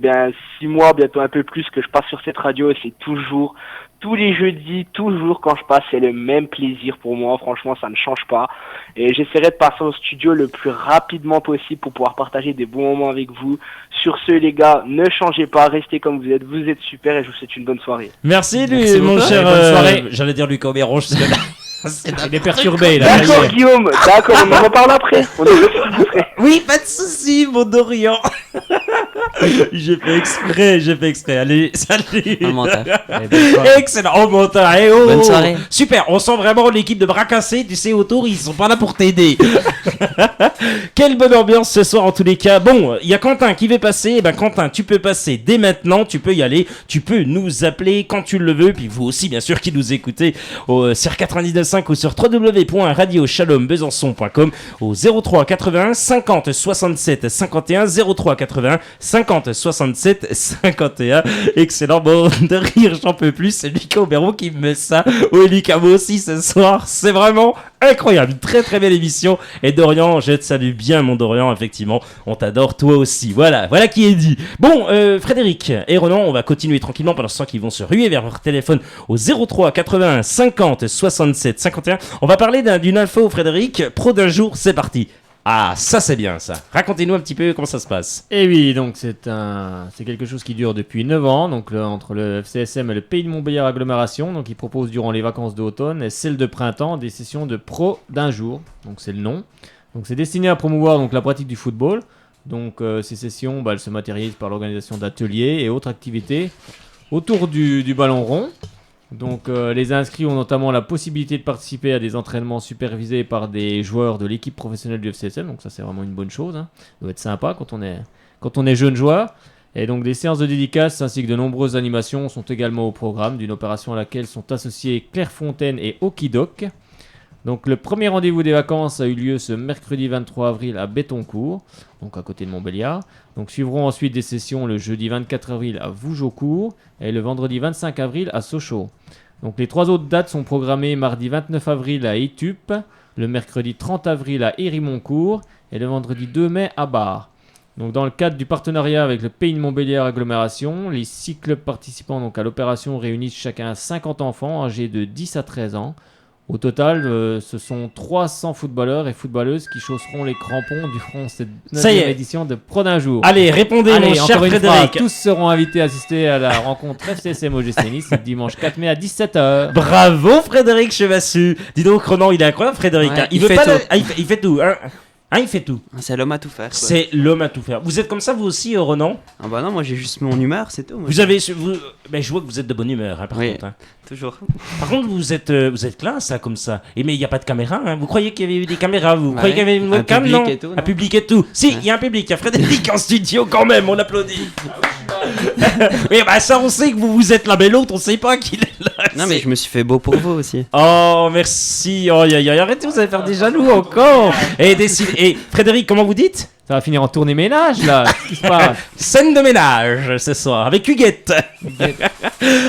6 mois, bientôt un peu plus que je passe sur cette radio et c'est toujours, tous les jeudis, toujours quand je passe, c'est le même plaisir pour moi. Franchement, ça ne change pas. Et j'essaierai de passer au studio le plus rapidement possible pour pouvoir partager des bons moments avec vous. Sur ce, les gars, ne changez pas, restez comme vous êtes super et je vous souhaite une bonne soirée. Merci, Merci mon beaucoup. cher. Bonne soirée. J'allais dire Lucas Auberon, Il est perturbé là. D'accord, Guillaume, d'accord, on en reparle après. Oui, pas de soucis, mon Dorian. J'ai fait exprès. Allez, salut. Un menteur. Excellent. Oh, menteur. Bonne soirée. Super. On sent vraiment l'équipe de bras cassés. Tu sais, autour, ils sont pas là pour t'aider. Quelle bonne ambiance ce soir en tous les cas. Bon, il y a Quentin qui veut passer. Eh ben, Quentin, tu peux passer dès maintenant. Tu peux y aller. Tu peux nous appeler quand tu le veux. Puis vous aussi, bien sûr, qui nous écoutez sur 99.5 ou sur www.radiochalombesançon.com au 03 81 50 67 51 03 81 50 67 51. Excellent, bon de rire, j'en peux plus. C'est Lucas Auberon qui me met ça. Oui, Lucas, moi aussi ce soir. C'est vraiment incroyable. Une très très belle émission. Et Dorian, je te salue bien, mon Dorian. Effectivement, on t'adore toi aussi. Voilà qui est dit. Bon, Frédéric et Ronan, on va continuer tranquillement pendant ce temps qu'ils vont se ruer vers leur téléphone au 03 81 50 67 51. On va parler d'une info, Frédéric. Pro d'un jour, c'est parti. Ah, ça c'est bien ça. Racontez-nous un petit peu comment ça se passe. Et oui, donc c'est quelque chose qui dure depuis 9 ans, donc entre le FCSM et le Pays de Montbéliard Agglomération. Donc ils proposent durant les vacances d'automne et celles de printemps des sessions de pro d'un jour. Donc c'est le nom. Donc c'est destiné à promouvoir donc la pratique du football. Donc ces sessions, elles se matérialisent par l'organisation d'ateliers et autres activités autour du ballon rond. Donc les inscrits ont notamment la possibilité de participer à des entraînements supervisés par des joueurs de l'équipe professionnelle du FCSM, donc ça c'est vraiment une bonne chose, hein. Ça doit être sympa quand on est jeune joueur. Et donc des séances de dédicaces ainsi que de nombreuses animations sont également au programme d'une opération à laquelle sont associés Clairefontaine et Okidoc. Donc le premier rendez-vous des vacances a eu lieu ce mercredi 23 avril à Bétoncourt, donc à côté de Montbéliard. Donc suivront ensuite des sessions le jeudi 24 avril à Vougeaucourt et le vendredi 25 avril à Sochaux. Donc les 3 autres dates sont programmées mardi 29 avril à Étup, le mercredi 30 avril à Hérimoncourt et le vendredi 2 mai à Bar. Donc dans le cadre du partenariat avec le Pays de Montbéliard Agglomération, les 6 clubs participants donc à l'opération réunissent chacun 50 enfants âgés de 10 à 13 ans. Au total, ce sont 300 footballeurs et footballeuses qui chausseront les crampons durant cette 9e édition de Pro d'un jour. Allez, répondez, mon cher Frédéric. Tous seront invités à assister à la rencontre FCSM OGC Nice le dimanche 4 mai à 17h. Bravo Frédéric Chevassu. Dis donc, Ronan, il est incroyable Frédéric. Ouais, il fait tout. Il fait tout. C'est l'homme à tout faire. Quoi. C'est l'homme à tout faire. Vous êtes comme ça vous aussi, Ronan? Ah bah non, moi j'ai juste mon humeur, c'est tout. Moi. Mais je vois que vous êtes de bonne humeur, hein, par oui, contre. Hein. Toujours. Par contre, vous êtes classe, hein, comme ça. Et mais il n'y a pas de caméra. Hein. Vous croyez qu'il y avait eu des caméras, vous croyez qu'il y avait une webcam? Non. Un public et tout. Si, il y a un public. Il y a Frédéric en studio quand même. On applaudit. Oui, bah ça, on sait que vous êtes là, mais l'autre, on sait pas qu'il est là. Non, mais je me suis fait beau pour vous aussi. Oh, merci. Oh, arrêtez, vous allez faire des jaloux encore. Et Frédéric, comment vous dites? Ça va finir en tournée ménage là. Qu'est-ce qui se passe? Scène de ménage ce soir avec Huguette.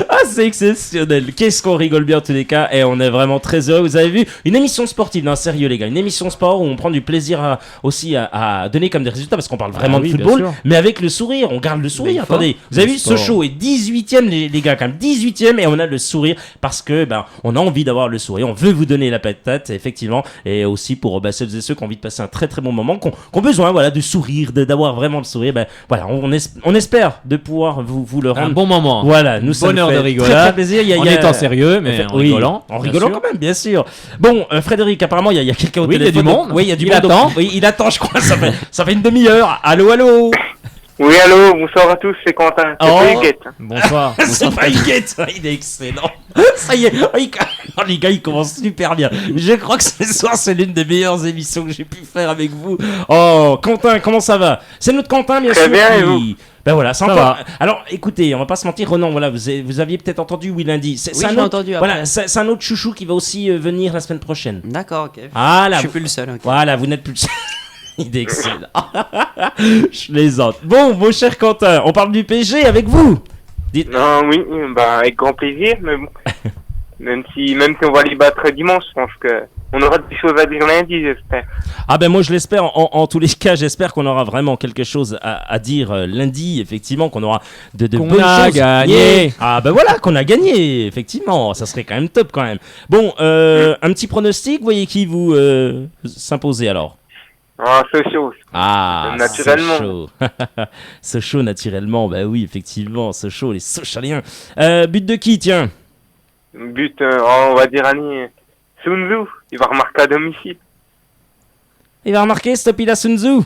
Ah, c'est exceptionnel. Qu'est-ce qu'on rigole bien en tous les cas. Et on est vraiment très heureux. Vous avez vu une émission sportive, non sérieux les gars, une émission sport où on prend du plaisir aussi à donner comme des résultats parce qu'on parle vraiment de football, mais avec le sourire. On garde le sourire. Attendez, vous avez vu, Sochaux est 18ème les gars, quand même 18ème, et on a le sourire parce que on a envie d'avoir le sourire. On veut vous donner la patate effectivement, et aussi pour celles et ceux qui ont envie de passer un très très bon moment, qui ont besoin de sourire, d'avoir vraiment le sourire. Voilà, on espère de pouvoir vous le rendre un bon moment. Voilà, nous bonne heure de rigolade. Très, très plaisir. En étant sérieux, mais en rigolant. En rigolant quand même, bien sûr. Bon, Frédéric, apparemment, il y a quelqu'un au téléphone. Il y a du monde. Oui, il y a du monde. Attend. Oui, il attend, je crois. Ça fait une demi-heure. Allô. Oui, allô, bonsoir à tous, c'est Quentin. C'est pas Huguette. Bonsoir. C'est pas Huguette, il est excellent. Ça y est, les gars, ils commencent super bien. Je crois que ce soir, c'est l'une des meilleures émissions que j'ai pu faire avec vous. Oh, Quentin, comment ça va? C'est notre Quentin, bien sûr. Très bien, et vous? Ben voilà, c'est Ça encore. va. Alors, écoutez, on va pas se mentir, Renan, voilà, vous aviez peut-être entendu Oui Lundi. C'est Oui, un j'ai autre, entendu après. voilà, c'est un autre chouchou qui va aussi venir la semaine prochaine. D'accord, ok. Voilà. Je suis plus le seul. ok. Voilà, vous n'êtes plus le seul. Il est excellent. Je plaisante. Bon, mon cher Quentin, on parle du PSG avec vous. Non, oui, bah, avec grand plaisir, mais bon. même si on va les battre dimanche, je pense que on aura des choses à dire lundi, j'espère. Ah ben moi je l'espère, en tous les cas j'espère qu'on aura vraiment quelque chose à dire lundi, effectivement, qu'on aura de Qu'on bonnes a choses. gagné. Ah ben voilà, qu'on a gagné, effectivement, ça serait quand même top quand même. Bon, un petit pronostic, vous voyez qui vous s'imposer alors? Ah, Sochaux. Ah, Naturellement. Sochaux. Sochaux naturellement, bah oui, effectivement, Sochaux, les Sochaliens. But de qui, tiens? But, on va dire Annie Sun Tzu, il va remarquer à domicile. Il va remarquer, Stopila Sun Tzu.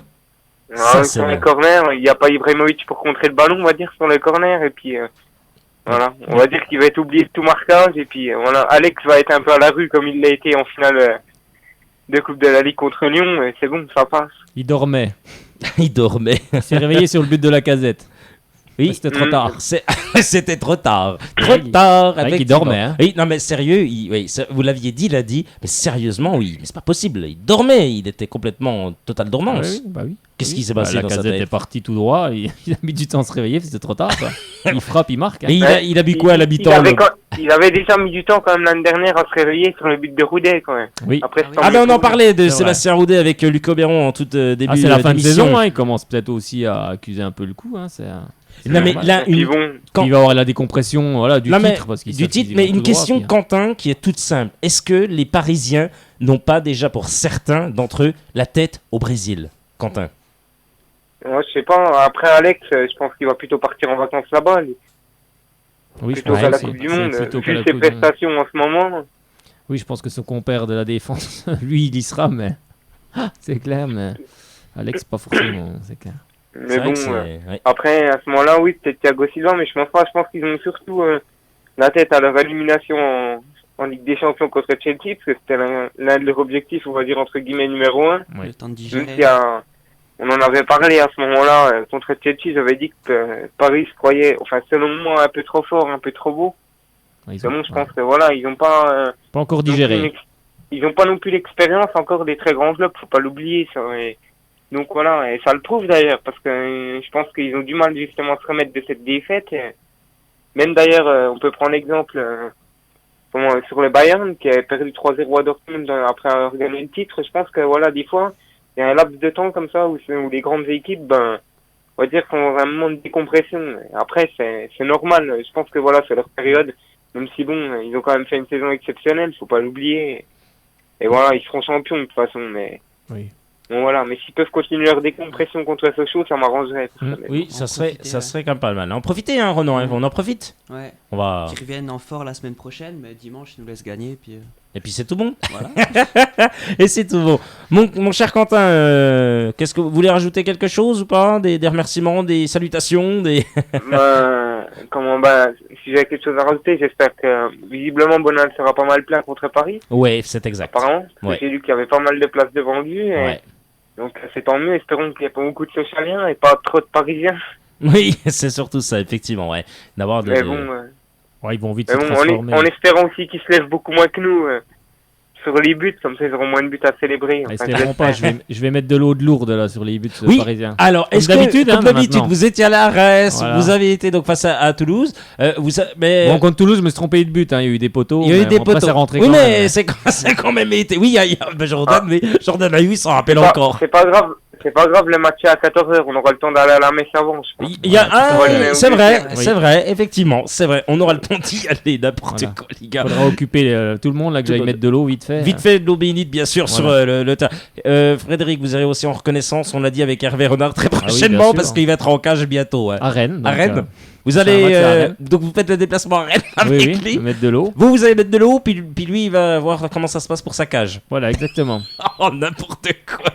Ça, c'est Sur vrai. les corners, il n'y a pas Ibrahimovic pour contrer le ballon, on va dire, sur les corners, et puis voilà, on va dire qu'il va être oublié de tout marquage, et puis voilà, Alex va être un peu à la rue comme il l'a été en finale de Coupe de la Ligue contre Lyon, et c'est bon, ça passe. Il dormait. Il dormait. Il s'est réveillé sur le but de la casette. Oui, C'était trop tard. C'était trop tard. Trop Ouais, tard. vrai qu'il effectivement. dormait, hein. Oui, non mais sérieux, vous l'aviez dit, il a dit, mais sérieusement, oui, mais c'est pas possible. Il dormait, il était complètement en totale dormance. Oui, bah oui. Qu'est-ce Oui. qui s'est passé La dans sa casette tête? est partie tout droit, il a mis du temps à se réveiller, c'était trop tard. Quoi. Il frappe, il marque. hein. Et il a bu quoi à l'habitant? Il avait déjà mis du temps quand même l'année dernière à se réveiller sur le but de Roudet quand même. Oui. Après, Ah ben on en parlait de C'est Sébastien Roudet avec Luc Oberon en tout début Ah, c'est la fin de d'émission. saison, hein, il commence peut-être aussi à accuser un peu le coup. Hein, c'est Non, mais normal. là, Puis une... bon, Quand- Il va avoir la décompression voilà, du Non, mais titre. Parce qu'ils du savent titre, qu'ils mais vont une tout droit, question, puis- Quentin, qui est toute simple. Est-ce que les Parisiens n'ont pas déjà pour certains d'entre eux la tête au Brésil, Quentin? moi je sais pas, après Alex, je pense qu'il va plutôt partir en vacances là-bas, lui. Oui, je Plutôt pense qu'à la aussi. Coupe du C'est Monde, plutôt qu'à vu la ses Coupe du Monde. prestations en ce moment. Oui, je pense que son compère de la défense, lui, il y sera, mais c'est clair, mais Alex, pas forcément, c'est clair. Mais C'est vrai bon, que c'est- ouais. après à ce moment-là, oui, peut-être Thiago Silva, mais je pense pas, je pense qu'ils ont surtout la tête à leur élimination en Ligue des Champions contre Chelsea, parce que c'était l'un de leurs objectifs, on va dire entre guillemets numéro 1. Ouais. Le temps de Même digérer. s'il y a- on en avait parlé à ce moment-là contre Chelsea, j'avais dit que Paris se croyait, enfin selon moi, un peu trop fort, un peu trop beau. Ils Mais ont bon, je pense que voilà, ils n'ont pas pas encore non plus digéré. ils n'ont pas non plus l'expérience encore des très grands clubs, faut pas l'oublier ça. Et donc voilà, et ça le prouve d'ailleurs, parce que je pense qu'ils ont du mal justement à se remettre de cette défaite. Et même d'ailleurs, on peut prendre l'exemple sur le Bayern qui a perdu 3-0 à Dortmund après avoir gagné le titre. Je pense que voilà, des fois, il y a un laps de temps comme ça où les grandes équipes, on va dire qu'on a un moment de décompression. Et après, c'est normal. Je pense que voilà, c'est leur période. Même si bon, ils ont quand même fait une saison exceptionnelle, faut pas l'oublier. Et voilà, ils seront champions de toute façon, mais Oui. bon voilà, mais s'ils peuvent continuer leur décompression contre Sochaux, ça m'arrangerait. Oui, On ça en serait, profiter, ça ouais. serait quand même pas mal. En profiter, hein, Renan, hein, on en profite. Ouais. On va... Qui reviennent en fort la semaine prochaine, mais dimanche, ils nous laissent gagner. Puis Et puis c'est tout bon. voilà. Et c'est tout bon. Mon cher Quentin, qu'est-ce que vous voulez rajouter quelque chose ou pas? Des remerciements, des salutations, des... Si j'ai quelque chose à rajouter, j'espère que visiblement Bonal sera pas mal plein contre Paris, Ouais, c'est exact. apparemment. Parce que Ouais. j'ai lu qu'il y avait pas mal de places devant lui. Et Ouais. donc c'est tant mieux, espérons qu'il n'y ait pas beaucoup de Sochaliens et pas trop de Parisiens. Oui, c'est surtout ça, effectivement, ouais. D'avoir Mais bon, Ouais, ils vont vite mais se bon, transformer. en espérant aussi qu'ils se lèvent beaucoup moins que nous sur les buts, comme ça ils auront moins de buts à célébrer. Ils Enfin, se lèveront pas, je vais mettre de l'eau de lourde là sur les buts Oui. parisiens. Alors, Comme est-ce d'habitude, que, hein, comme d'habitude, maintenant. vous étiez à la Reims, Voilà. vous avez été donc face à Toulouse, mais... Bon, contre Toulouse, je me suis trompé de but, hein. Il y a eu des poteaux. il y a eu mais des après, poteaux. c'est rentré Oui, quand mais même. c'est quand même été. Oui, il y a Jordan, mais Jordan Ayou, il s'en rappelle c'est pas- encore. C'est pas grave. C'est pas grave, le match est à 14h, on aura le temps d'aller à la messe avant, je pense. Il y a un, Ouais, c'est oui, vrai, oui. c'est vrai, effectivement, c'est vrai. On aura le temps d'y aller, n'importe Voilà. quoi, les gars. Faudra occuper tout le monde là, que Tout j'aille le mettre de l'eau vite fait. Vite fait, de l'eau bénite, bien sûr, Voilà. sur le terrain. Frédéric, vous irez aussi en reconnaissance, on l'a dit avec Hervé Renard très oui, prochainement, bien sûr. parce qu'il va être en cage bientôt. Ouais. À Rennes. À donc, Rennes Vous allez, C'est un match à Rennes. donc vous faites le déplacement à Rennes avec Oui, lui. mettre de l'eau. Vous allez mettre de l'eau, puis lui, il va voir comment ça se passe pour sa cage. Voilà, exactement. Oh, n'importe quoi.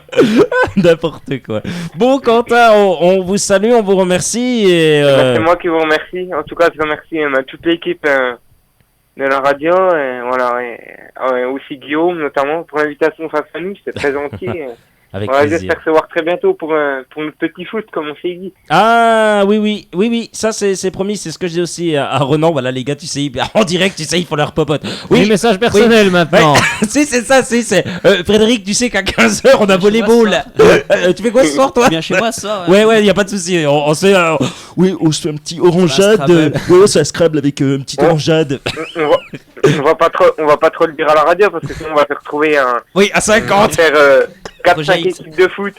N'importe quoi. Bon, Quentin, on vous salue, on vous remercie. Et, C'est moi qui vous remercie. En tout cas, je remercie toute l'équipe de la radio, et voilà, et aussi Guillaume notamment pour l'invitation face à nous, c'était très gentil. avec Voilà, plaisir. j'espère se voir très bientôt pour notre petit foot, comme on s'est dit. Ah oui, ça c'est promis, c'est ce que je dis aussi à Renan. Voilà les gars, tu sais, en direct, tu sais, ils font leur popote. Oui, message personnel maintenant. Si, c'est ça, Frédéric, tu sais qu'à 15h on a volleyball. Tu fais quoi ce soir, toi? Bien chez moi, ça. Ouais, y a pas de souci. On se fait, oui, on se fait un petit orangeade. Ouais, ça Scrabble avec un petit orangeade. On va pas trop le dire à la radio parce que sinon on va se retrouver Oui, à 50. faire 4-5 équipes de foot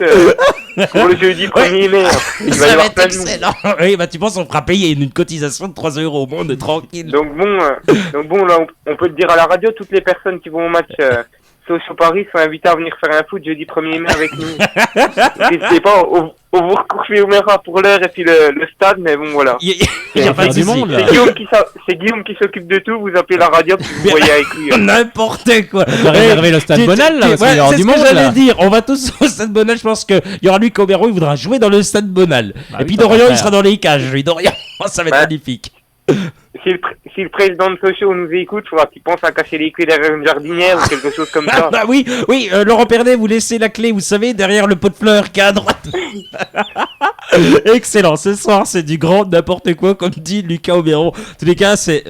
pour le jeudi 1er mai. Il va y avoir plein de monde. excellent. Oui, bah tu penses on fera payer une cotisation de 3 € au monde, tranquille. Donc bon, là, on peut le dire à la radio, toutes les personnes qui vont au match Sochaux Paris sont invitées à venir faire un foot jeudi 1er mai avec nous. N'hésitez pas, on vous reconfirmera pour l'heure et puis le stade, mais bon voilà. Il y a pas de du souci. monde, là. C'est Guillaume qui s'occupe de tout, vous appelez la radio puis vous voyez avec lui. N'importe quoi. On va réserver le stade Bonal là, parce qu'il y aura c'est du ce monde que j'allais là. dire. On va tous au stade Bonal. Je pense qu'il y aura lui Cobero, il voudra jouer dans le stade Bonal. Bah et oui, puis tant qu'à Dorian, il faire. sera dans les cages. Lui, Dorian, ça va être Ouais. magnifique. Si le président de Sochaux nous écoute, faudra qu'il pense à cacher les clés derrière une jardinière ou quelque chose comme Ah, ça. bah oui, Laurent Pernet, vous laissez la clé, vous savez, derrière le pot de fleurs qui est à droite. Excellent, ce soir c'est du grand n'importe quoi, comme dit Lucas Oberon. En tous les cas, c'est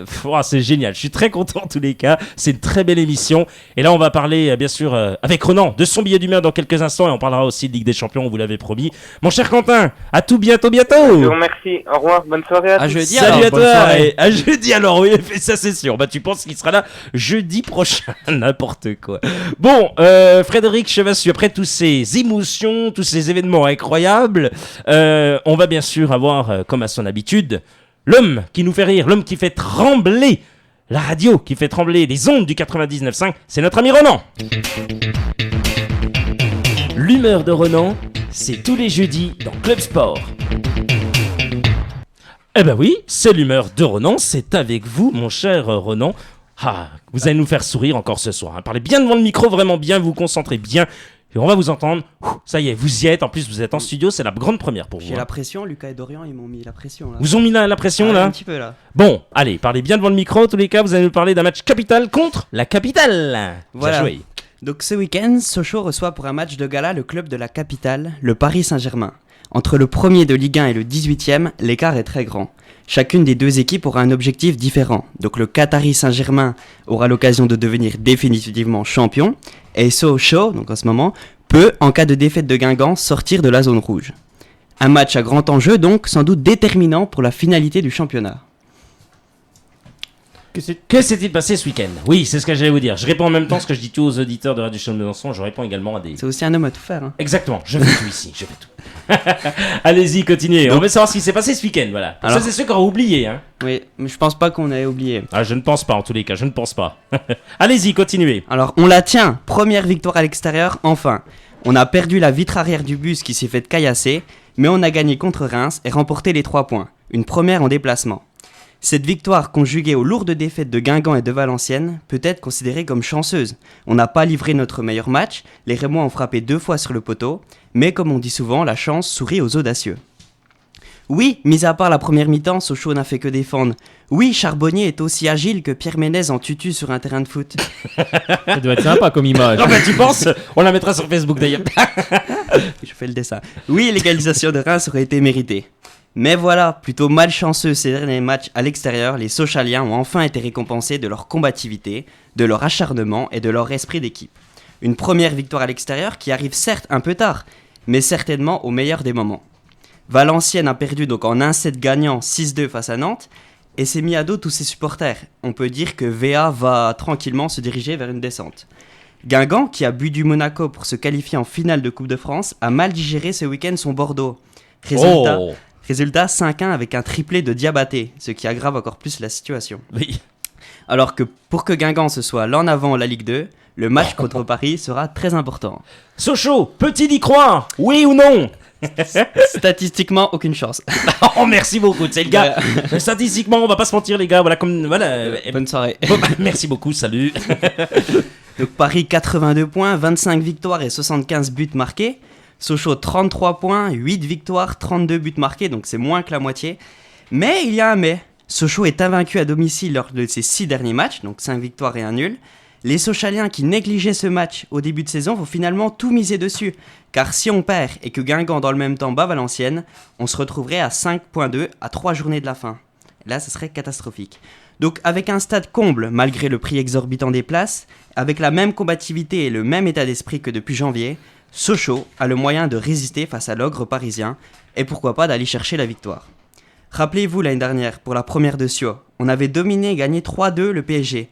génial. Je suis très content en tous les cas. C'est une très belle émission. Et là, on va parler, bien sûr, avec Renan de son billet d'humeur dans quelques instants. Et on parlera aussi de Ligue des Champions, on vous l'avait promis. Mon cher Quentin, à tout bientôt. Je vous remercie. Au revoir. Bonne soirée à tous. jeudi. Salut alors, à bonne toi. soirée. Et à jeudi alors, oui, ça c'est sûr. Bah, tu penses qu'il sera là jeudi prochain. N'importe quoi. Bon, Frédéric Chevassu, après tous ces émotions, tous ces événements incroyables, on va bien sûr avoir, comme à son habitude, l'homme qui nous fait rire, l'homme qui fait trembler la radio, qui fait trembler les ondes du 99.5, c'est notre ami Renan. L'humeur de Renan, c'est tous les jeudis dans Club Sport. Eh ben oui, c'est l'humeur de Renan, c'est avec vous, mon cher Renan. Ah, vous allez nous faire sourire encore ce soir. Hein. Parlez bien devant le micro, vraiment bien, vous concentrez bien. Et on va vous entendre. Ça y est, vous y êtes. En plus, vous êtes en studio, c'est la grande première pour vous. J'ai hein. la pression, Lucas et Dorian, ils m'ont mis la pression là. Vous ont mis la pression Ah, là un petit peu là. Bon, allez, parlez bien devant le micro. En tous les cas, vous allez nous parler d'un match capital contre la capitale. Voilà. Bien joué. Donc ce week-end, Sochaux reçoit pour un match de gala le club de la capitale, le Paris Saint-Germain. Entre le premier de Ligue 1 et le 18e, l'écart est très grand. Chacune des deux équipes aura un objectif différent. Donc le Qatari Saint-Germain aura l'occasion de devenir définitivement champion, et Sochaux, donc en ce moment, peut, en cas de défaite de Guingamp, sortir de la zone rouge. Un match à grand enjeu donc, sans doute déterminant pour la finalité du championnat. Que s'est-il passé ce week-end? Oui, c'est ce que j'allais vous dire. Je réponds en même temps ce que je dis tous aux auditeurs de Radio Chaume de Lançon. Je réponds également à des... C'est aussi un homme à tout faire. Hein. Exactement, je fais tout ici, je fais tout. Allez-y, continuez. On veut savoir ce qui s'est passé ce week-end, voilà. Alors- Ça, c'est ceux qui auront oublié, hein. Oui, mais je pense pas qu'on ait oublié. Ah, je ne pense pas, en tous les cas, je ne pense pas. Allez-y, continuez. Alors, on la tient. Première victoire à l'extérieur, enfin. On a perdu la vitre arrière du bus qui s'est fait caillasser, mais on a gagné contre Reims et remporté les 3 points. Une première en déplacement. Cette victoire, conjuguée aux lourdes défaites de Guingamp et de Valenciennes, peut être considérée comme chanceuse. On n'a pas livré notre meilleur match, les Rémois ont frappé 2 fois sur le poteau, mais comme on dit souvent, la chance sourit aux audacieux. Oui, mis à part la première mi-temps, Sochaux n'a fait que défendre. Oui, Charbonnier est aussi agile que Pierre Ménez en tutu sur un terrain de foot. Ça doit être sympa comme image. Non, bah, tu penses? On la mettra sur Facebook d'ailleurs. Je fais le dessin. Oui, l'égalisation de Reims aurait été méritée. Mais voilà, plutôt malchanceux ces derniers matchs à l'extérieur, les Sochaliens ont enfin été récompensés de leur combativité, de leur acharnement et de leur esprit d'équipe. Une première victoire à l'extérieur qui arrive certes un peu tard, mais certainement au meilleur des moments. Valenciennes a perdu donc en 1-7 gagnant 6-2 face à Nantes et s'est mis à dos tous ses supporters. On peut dire que VA va tranquillement se diriger vers une descente. Guingamp, qui a bu du Monaco pour se qualifier en finale de Coupe de France, a mal digéré ce week-end son Bordeaux. Résultat 5-1 avec un triplé de Diabaté, ce qui aggrave encore plus la situation. Oui. Alors que pour que Guingamp se soit l'en avant la Ligue 2, le match contre Paris sera très important. Sochaux, peut-il y croire? Oui ou non? Statistiquement, aucune chance. Oh, merci beaucoup, c'est le gars. Statistiquement, on va pas se mentir, les gars. Voilà. Bonne soirée. Bon, merci beaucoup, salut. Donc Paris 82 points, 25 victoires et 75 buts marqués. Sochaux 33 points, 8 victoires, 32 buts marqués, donc c'est moins que la moitié. Mais il y a un mais. Sochaux est invaincu à domicile lors de ses 6 derniers matchs, donc 5 victoires et 1 nul. Les Sochaliens qui négligeaient ce match au début de saison vont finalement tout miser dessus. Car si on perd et que Guingamp dans le même temps bat Valenciennes, on se retrouverait à 5.2 à 3 journées de la fin. Là, ce serait catastrophique. Donc avec un stade comble malgré le prix exorbitant des places, avec la même combativité et le même état d'esprit que depuis janvier, Sochaux a le moyen de résister face à l'ogre parisien et pourquoi pas d'aller chercher la victoire. Rappelez-vous l'année dernière, pour la première de Sio, on avait dominé et gagné 3-2 le PSG.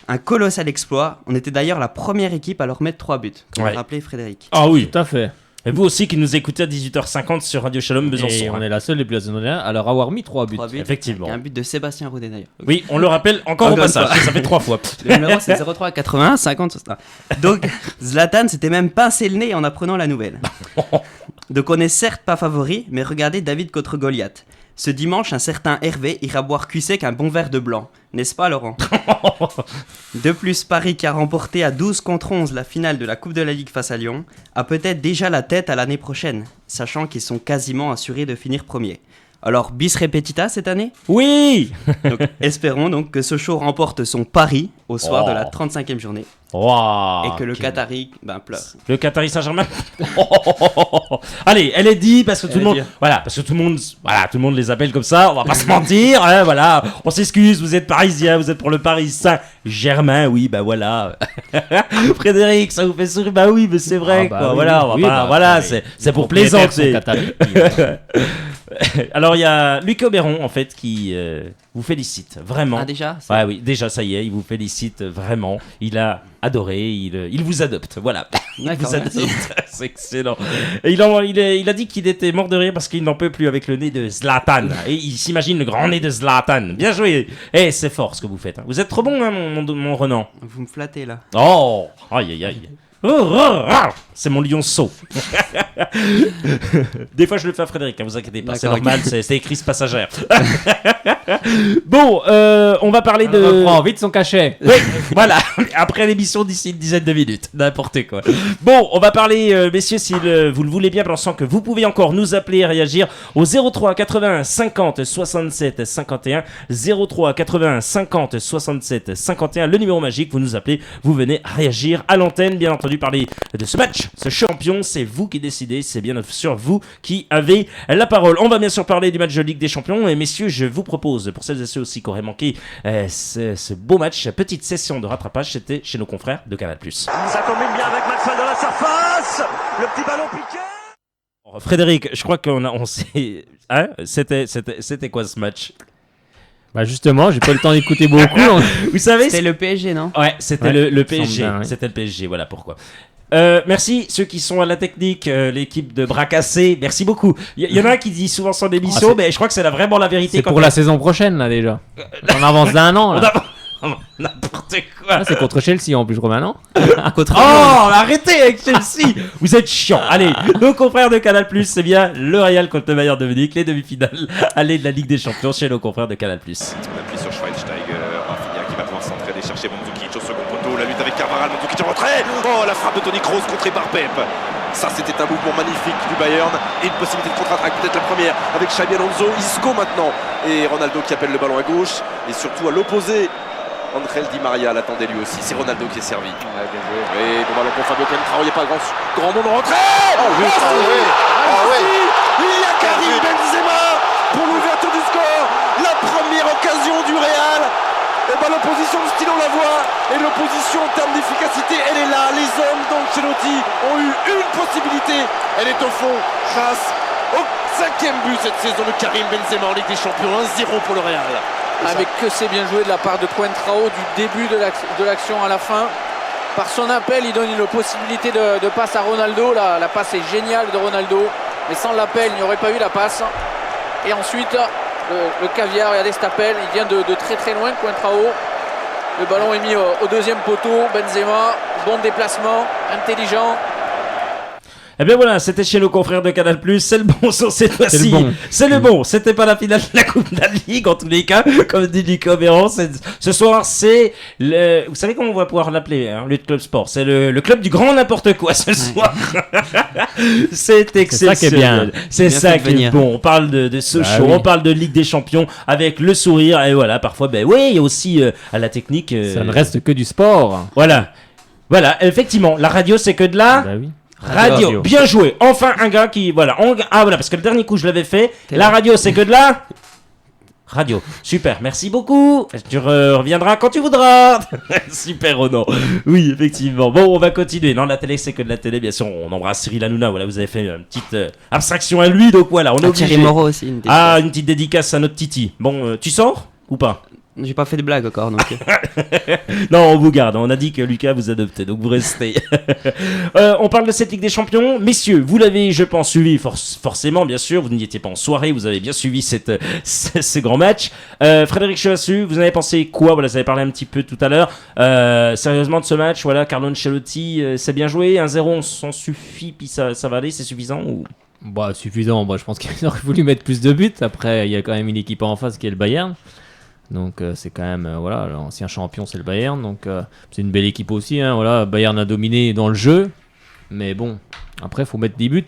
Un colossal exploit, on était d'ailleurs la première équipe à leur mettre 3 buts, comme l'a rappelé Frédéric. Ah oui, tout à fait. Et vous aussi qui nous écoutez à 18h50 sur Radio Shalom Besançon. Et on est la seule depuis la saison dernière à leur avoir mis 3 buts. Effectivement. Et un but de Sébastien Roudet d'ailleurs. Oui, on le rappelle encore au passage, ça fait 3 fois. Le numéro c'est 03 81 50 60. Donc Zlatan s'était même pincé le nez en apprenant la nouvelle. Donc on est certes pas favori, mais regardez David contre Goliath. Ce dimanche, un certain Hervé ira boire cul sec un bon verre de blanc. N'est-ce pas, Laurent? De plus, Paris, qui a remporté à 12 contre 11 la finale de la Coupe de la Ligue face à Lyon, a peut-être déjà la tête à l'année prochaine, sachant qu'ils sont quasiment assurés de finir premier. Alors, bis repetita cette année? Oui. Donc, espérons donc que Sochaux remporte son pari au soir de la 35e journée. Wow, et que le Qatari pleure. Le Qatari Saint-Germain. Allez, elle est dit parce que tout le monde, tout le monde les appelle comme ça. On va pas se mentir, hein, voilà. On s'excuse. Vous êtes parisien, vous êtes pour le Paris Saint-Germain, oui, bah voilà. Frédéric, ça vous fait sourire, bah oui, mais c'est vrai, quoi. Oui, voilà, on va pas, voilà, c'est pour plaisanter. Alors il y a Luc Oberon en fait qui vous félicite vraiment. Ah déjà ouais, oui, déjà ça y est, il vous félicite vraiment. Il a adoré, il vous adopte, voilà. Il vous adopte, c'est excellent. Et il a dit qu'il était mort de rire parce qu'il n'en peut plus avec le nez de Zlatan. Et il s'imagine le grand nez de Zlatan. Bien joué. Eh, c'est fort ce que vous faites. Hein. Vous êtes trop bon, hein, mon Renan. Vous me flattez là. Oh, aïe aïe aïe. C'est mon lionceau. Des fois je le fais à Frédéric, hein, vous inquiétez pas, c'est normal, c'est écrit passagère. Bon, on va parler de... reprend vite son cachet. Oui, voilà, après l'émission d'ici une dizaine de minutes, n'importe quoi. Bon, on va parler, messieurs, si vous le voulez bien, pensant que vous pouvez encore nous appeler et réagir au 03 81 50 67 51, 03 81 50 67 51, le numéro magique, vous nous appelez, vous venez réagir à l'antenne, bien entendu, parler de ce match, ce champion, c'est vous qui décidez, c'est bien sûr vous qui avez la parole. On va bien sûr parler du match de Ligue des Champions et messieurs, je vous propose, pour celles et ceux aussi qui auraient manqué ce beau match, petite session de rattrapage, c'était chez nos confrères de Canal+. Ça combine bien avec Maxwell dans la surface, le petit ballon piqué. Frédéric, je crois qu'on sait, hein, c'était quoi ce match? Bah justement, j'ai pas le temps d'écouter beaucoup. Donc... Vous savez, c'était le PSG, non? Ouais, c'était le PSG. Bien, oui. C'était le PSG, voilà pourquoi. Merci ceux qui sont à la technique, l'équipe de bras cassés, merci beaucoup. Il y en a un qui dit souvent son émission, mais je crois que c'est vraiment la vérité. C'est pour la saison prochaine là déjà. On avance d'un an là. N'importe quoi. Ah, c'est contre Chelsea en plus, je crois maintenant. Arrêtez avec Chelsea. Vous êtes chiant. Allez, nos confrères de Canal+, c'est bien le Real contre le Bayern de Munich, les demi-finales. Allez de la Ligue des Champions chez nos confrères de Canal+. On appuie sur Schweinsteiger, Rafinha qui va pouvoir s'entraîner, chercher Mandzukic au second poteau, la lutte avec Carvajal, Mandzukic en retrait. Oh, la frappe de Toni Kroos contrée par Pep. Ça, c'était un mouvement magnifique du Bayern et une possibilité de contre-attaque, peut-être la première avec Xabi Alonso, Isco maintenant et Ronaldo qui appelle le ballon à gauche et surtout à l'opposé. Angel Di Maria l'attendait lui aussi, c'est Ronaldo qui est servi. Ouais, bien joué. Et bon ballon pour Fabio Quentrao, il n'y a pas grand monde en retrait. Oh oui, il y a Karim Benzema pour l'ouverture du score. La première occasion du Real. Et ben l'opposition de style on la voit. Et l'opposition en termes d'efficacité, elle est là. Les hommes d'Ancelotti ont eu une possibilité. Elle est au fond grâce au 5e but cette saison de Karim Benzema en Ligue des Champions. 1-0 pour le Real. Ah, mais que c'est bien joué de la part de Coentrao du début de l'action à la fin. Par son appel, il donne une possibilité de passe à Ronaldo. La passe est géniale de Ronaldo. Mais sans l'appel, il n'y aurait pas eu la passe. Et ensuite, le caviar, regardez cet appel. Il vient de très très loin, Coentrao. Le ballon est mis au deuxième poteau. Benzema, bon déplacement, intelligent. Eh bien voilà, c'était chez nos confrères de Canal+, c'est le bon sur cette fois-ci. C'est le bon. C'est le bon, c'était pas la finale de la Coupe de la Ligue en tous les cas, comme dit Nico Béran. Ce soir, c'est le... Vous savez comment on va pouvoir l'appeler, hein, le Club Sport. C'est le club du grand n'importe quoi ce soir. C'est exceptionnel. ça qui est bien. C'est Bien ça fait de qui est venir. bon. On parle de Sochaux, oui. on parle de Ligue des Champions avec le sourire. Et voilà, parfois, ben oui, il y a aussi à la technique. Ça ne reste que du sport. Voilà. Voilà, effectivement, la radio, c'est que de la... Bah oui. Radio, bien joué. Enfin un gars qui voilà, ah voilà, parce que le dernier coup je l'avais fait. La radio c'est que de la radio. Super, merci beaucoup. Tu reviendras quand tu voudras. Super Renaud. Oui, effectivement. Bon, on va continuer. Non, la télé c'est que de la télé, bien sûr. On embrasse Cyril Hanouna. Voilà, vous avez fait une petite abstraction à lui, donc voilà, on est obligé. Thierry Moreau aussi. Une Petite dédicace à notre Titi. Bon, tu sors ou pas? J'ai pas fait de blague encore, donc. Non, on vous garde. On a dit que Lucas vous adoptait, donc vous restez. On parle de cette Ligue des Champions. Messieurs, vous l'avez, je pense, suivi forcément, bien sûr. Vous n'y étiez pas en soirée, vous avez bien suivi ce grand match. Frédéric Chevassu, vous en avez pensé quoi? Voilà, vous avez parlé un petit peu tout à l'heure. Sérieusement de ce match, voilà, Carlo Ancelotti, c'est bien joué. 1-0, on s'en suffit, puis ça va aller, c'est suffisant ou... Bah, suffisant. Moi, je pense qu'il aurait voulu mettre plus de buts. Après, il y a quand même une équipe en face qui est le Bayern. Donc c'est quand même voilà, l'ancien champion c'est le Bayern, donc c'est une belle équipe aussi, hein, voilà, Bayern a dominé dans le jeu, mais bon, après il faut mettre des buts,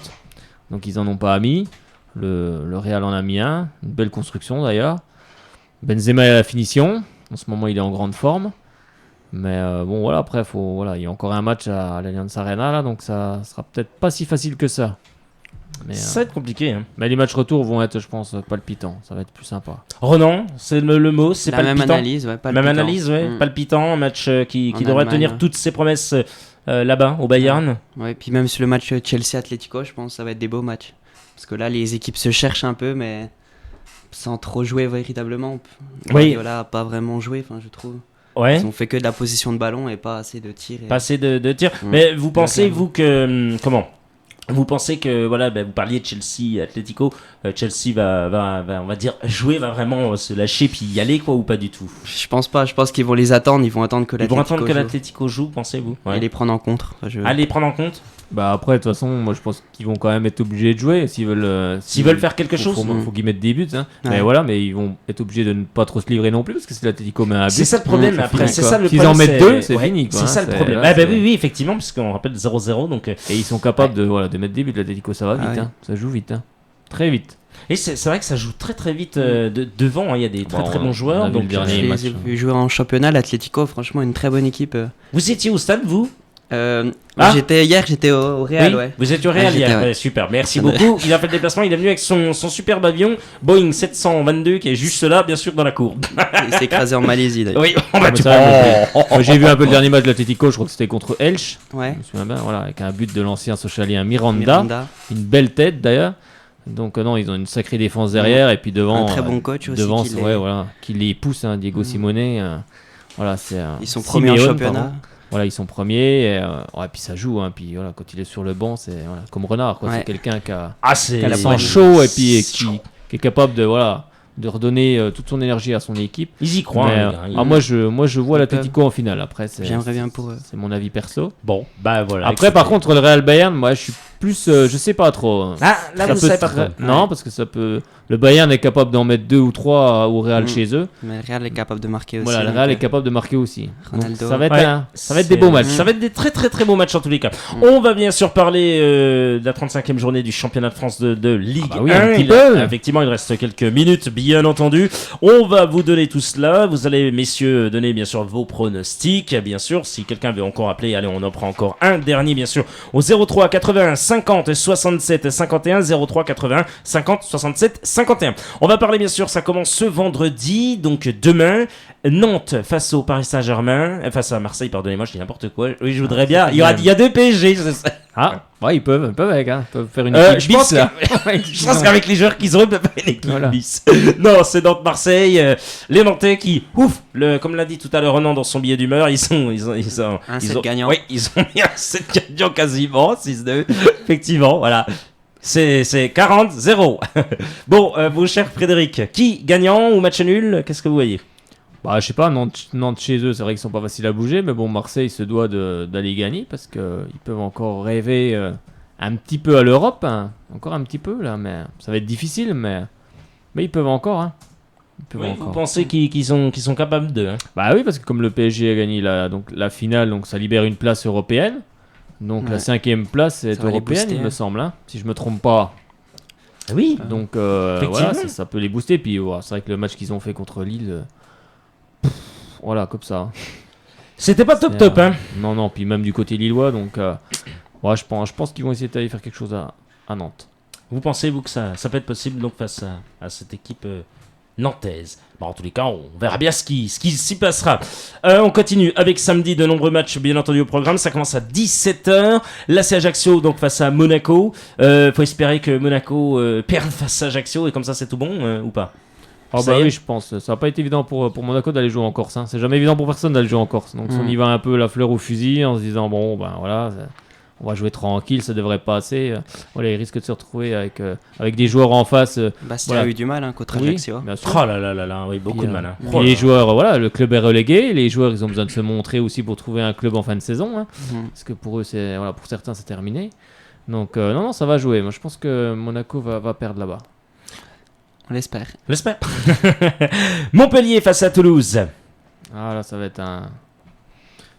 donc ils en ont pas mis, le Real en a mis un, une belle construction d'ailleurs, Benzema est à la finition, en ce moment il est en grande forme, mais bon voilà, après voilà, il y a encore un match à l'Allianz Arena là, donc ça sera peut-être pas si facile que ça. Mais, ça va être compliqué. Hein. Mais les matchs retour vont être, je pense, palpitants. Ça va être plus sympa. Ronan, c'est le mot, c'est la palpitant. même analyse, ouais, palpitant. Même analyse, ouais, palpitant. Un match qui devrait Allemagne, tenir toutes ses promesses là-bas, au Bayern. Ouais, puis même sur le match Chelsea-Atlético, je pense que ça va être des beaux matchs. Parce que là, les équipes se cherchent un peu, mais sans trop jouer véritablement. Oui. Voilà, a pas vraiment joué, je trouve. Ouais. Ils ont fait que de la position de ballon et pas assez de tirs. Pas assez de tirs. Mais vous pensez, vous, que... comment vous pensez que, voilà, vous parliez de Chelsea, Atlético, Chelsea va, on va dire, jouer, va vraiment se lâcher puis y aller, quoi, ou pas du tout? Je pense pas, je pense qu'ils vont les attendre, ils vont attendre que l'Atlético joue, pensez-vous? Et les prendre en compte. Les prendre en compte? Bah après, de toute façon, moi je pense qu'ils vont quand même être obligés de jouer s'ils veulent faire quelque chose. Faut qu'ils mettent des buts, hein. Mais voilà, mais ils vont être obligés de ne pas trop se livrer non plus parce que c'est l'Atlético met un but. C'est ça le problème. Après, c'est ça le problème. S'ils en mettent deux, c'est fini. C'est ça le problème. Oui, effectivement, puisqu'on rappelle 0-0, donc. Et ils sont capables de mettre des buts. L'Atlético, ça va vite, hein. Ça joue vite, hein. Très vite. Et c'est vrai que ça joue très très vite devant. Il y a des très bons joueurs. Donc je les ai vu jouer en championnat. L'Atlético, franchement, une très bonne équipe. Vous étiez au stade, vous? J'étais au Real, oui, ouais. Vous étiez au Real hier, ouais, super, merci beaucoup. Il a fait le déplacement, il est venu avec son superbe avion Boeing 722 qui est juste là, bien sûr, dans la cour. Il s'est écrasé en Malaisie d'ailleurs. Oui, j'ai vu un peu le dernier match de l'Atlético, je crois que c'était contre Elche. Ouais. Je me souviens bien, voilà, avec un but de l'ancien socialien Miranda. Une belle tête d'ailleurs. Donc non, ils ont une sacrée défense derrière et puis devant. Un très bon coach aussi. Devant, qui les pousse, hein, Diego Simone. Voilà, ils sont premiers en championnat. Voilà, ils sont premiers, et puis ça joue, hein, puis voilà, quand il est sur le banc, c'est comme Renard, quoi. C'est quelqu'un qui a le sang chaud et puis qui est capable de redonner toute son énergie à son équipe. Ils y croient. Moi je vois l'Atlético en finale. Après, j'aimerais bien pour eux. C'est mon avis perso. Bon, bah voilà. Après, par contre, le Real Bayern, moi je suis plus, je sais pas trop. Ah, là vous savez pas trop. Non, parce que ça peut. Le Bayern est capable d'en mettre 2 ou 3 au Real chez eux. Mais le Real est capable de marquer aussi. Voilà, le Real est capable de marquer aussi. Ronaldo. Ça va être des beaux matchs. Ça va être des très très très beaux matchs en tous les cas. On va bien sûr parler de la 35e journée du championnat de France de Ligue 1. Effectivement, il reste quelques minutes, bien entendu. On va vous donner tout cela. Vous allez, messieurs, donner bien sûr vos pronostics. Bien sûr, si quelqu'un veut encore appeler, allez, on en prend encore un dernier, bien sûr, au 03 81 50 67 51. 03 81 50 67 51. On va parler, bien sûr, ça commence ce vendredi, donc demain. Nantes face au Paris Saint-Germain, face à Marseille, pardonnez-moi, je dis n'importe quoi. Oui, je voudrais bien. Il y a deux PSG, je sais. Ah, ouais, ils peuvent avec, hein. Ils peuvent faire une équipe bis, là. Je pense qu'avec les joueurs qu'ils auront, ils peuvent faire une équipe bis. Non, c'est Nantes-Marseille. Les Nantais qui, comme l'a dit tout à l'heure Renan dans son billet d'humeur, ils ont un set gagnant. Oui, ils ont mis un set gagnant quasiment, 6-2. Effectivement, voilà. C'est 40-0. Bon, mon cher Frédéric, qui gagnant ou match nul, qu'est-ce que vous voyez? Bah, je sais pas, Nantes chez eux, c'est vrai qu'ils sont pas faciles à bouger, mais bon, Marseille se doit d'aller gagner parce qu'ils peuvent encore rêver un petit peu à l'Europe, hein. Encore un petit peu là, mais ça va être difficile, mais ils peuvent encore. Hein. Vous pensez qu'ils sont capables de Bah oui, parce que comme le PSG a gagné la finale, donc ça libère une place européenne. Donc la 5e place est européenne, il me semble, hein, si je me trompe pas. Oui. Donc voilà, ça peut les booster. Puis c'est vrai que le match qu'ils ont fait contre Lille, voilà, comme ça. C'était pas top, hein. Non, puis même du côté lillois, donc je pense qu'ils vont essayer d'aller faire quelque chose à Nantes. Vous pensez, vous, que ça peut être possible donc face à cette équipe nantaise? Bon, en tous les cas, on verra bien ce qui s'y passera. On continue avec samedi, de nombreux matchs bien entendu au programme. Ça commence à 17h. L'AC Ajaccio donc face à Monaco. Faut espérer que Monaco perde face à Ajaccio et comme ça c'est tout bon ou pas? Oui, je pense. Ça n'a pas été évident pour Monaco d'aller jouer en Corse. Hein. C'est jamais évident pour personne d'aller jouer en Corse. Donc on y va un peu la fleur au fusil en se disant bon ben voilà. On va jouer tranquille, ça devrait passer. Voilà, il risque de se retrouver avec des joueurs en face. Bastia a eu du mal contre Ajaccio. Bien sûr. Oh là, oui, beaucoup de mal. Hein. Puis les joueurs, le club est relégué. Les joueurs, ils ont besoin de se montrer aussi pour trouver un club en fin de saison. Hein, parce que pour eux, pour certains, c'est terminé. Donc non, ça va jouer. Moi, je pense que Monaco va perdre là-bas. On l'espère. Montpellier face à Toulouse. Ah là, ça va être un...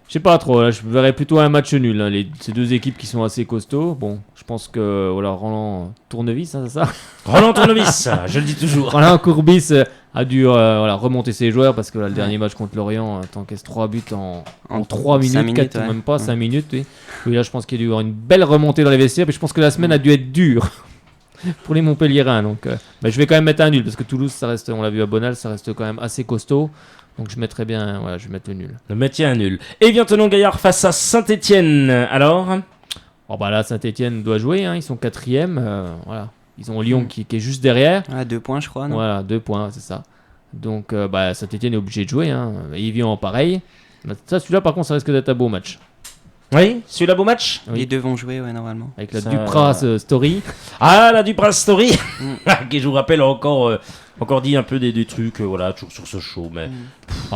Je sais pas trop, là, je verrais plutôt un match nul. Hein. Ces deux équipes qui sont assez costauds. Bon, je pense que Roland Tournevis, hein, c'est ça? Roland Tournevis, je le dis toujours. Roland Courbis a dû remonter ses joueurs parce que le dernier match contre Lorient t'encaisse 3 buts en 3 minutes, 4 même pas, 5 minutes. Oui. Oui, là, je pense qu'il y a dû y avoir une belle remontée dans les vestiaires. Puis je pense que la semaine a dû être dure pour les Montpelliérains. Donc, je vais quand même mettre un nul parce que Toulouse, ça reste, on l'a vu à Bonal, ça reste quand même assez costaud. Donc je mettrais bien, je vais mettre le nul. Le métier un nul. Et bien Tonon-Gaillard face à Saint-Etienne. Alors là, Saint-Etienne doit jouer, hein, ils sont 4e. Voilà. Ils ont Lyon qui est juste derrière. 2 points, je crois. Non voilà, 2 points, c'est ça. Donc Saint-Etienne est obligé de jouer. Hein. Evian, pareil. Ça, celui-là, par contre, ça risque d'être un beau match. Oui, celui-là, beau match. Les deux vont jouer, normalement. Avec la Dupraz Story. Ah, la Dupraz Story qui, je vous rappelle, encore dit un peu des trucs, toujours sur ce show. Mais...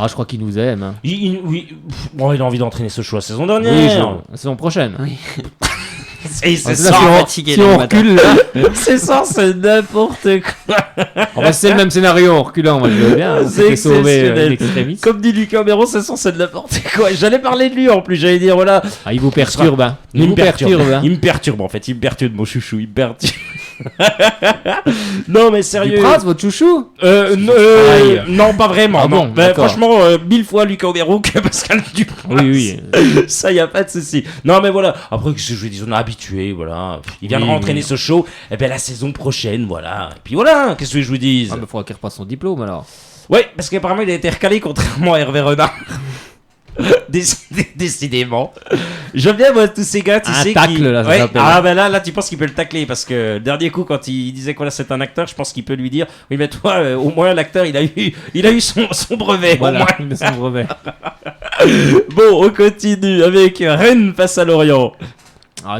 je crois qu'il nous aime. Hein. Il a envie d'entraîner ce show la saison dernière. La saison prochaine. Oui. C'est ça, si on recule là. C'est ça, c'est n'importe quoi. C'est le même scénario en reculant, moi je veux bien. C'est sauvé l'extrémiste. Comme dit Lucas Méron, c'est de n'importe quoi. J'allais parler de lui en plus, j'allais dire voilà. Il vous perturbe. Hein. Il me perturbe en fait, il me perturbe mon chouchou, il me perturbe. Non mais sérieux. Dupraz, votre chouchou non, pas vraiment. Ah bon, franchement, 1000 fois Lucas Méron que Pascal Dupraz. Oui. Ça, y a pas de souci. Non mais voilà. Après que je lui dis, on est habitué, voilà. Il viendra entraîner ce show. Et ben la saison prochaine, voilà. Et puis voilà. Qu'est-ce que je vous dis? Il faudra qu'il repasse son diplôme alors. Ouais, parce qu'apparemment il a été recalé contrairement à Hervé Renard. Décidément. J'aime bien moi tous ces gars, tu sais tacle, là, ça s'appelle. Ah ben là tu penses qu'il peut le tacler parce que le dernier coup quand il disait que c'est un acteur, je pense qu'il peut lui dire oui mais toi au moins l'acteur il a eu son brevet. Voilà, au moins. son brevet. Bon, on continue avec Rennes face à Lorient.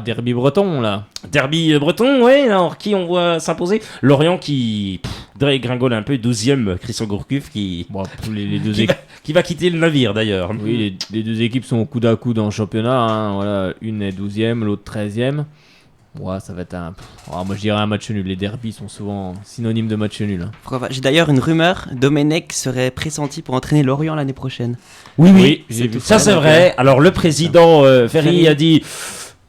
Derby breton là. Derby breton, ouais, alors qui on voit s'imposer? Lorient qui gringole un peu, 12e, Christian Gourcuff qui va quitter le navire d'ailleurs. Oui, les deux équipes sont au coude à coude en championnat, hein, voilà, une est 12e, l'autre 13e. Ouais, ça va être moi je dirais un match nul, les derbys sont souvent synonymes de match nul. Hein. J'ai d'ailleurs une rumeur, Domenech serait pressenti pour entraîner Lorient l'année prochaine. Oui, j'ai vu ça c'est vrai. Alors le président Ferry a dit...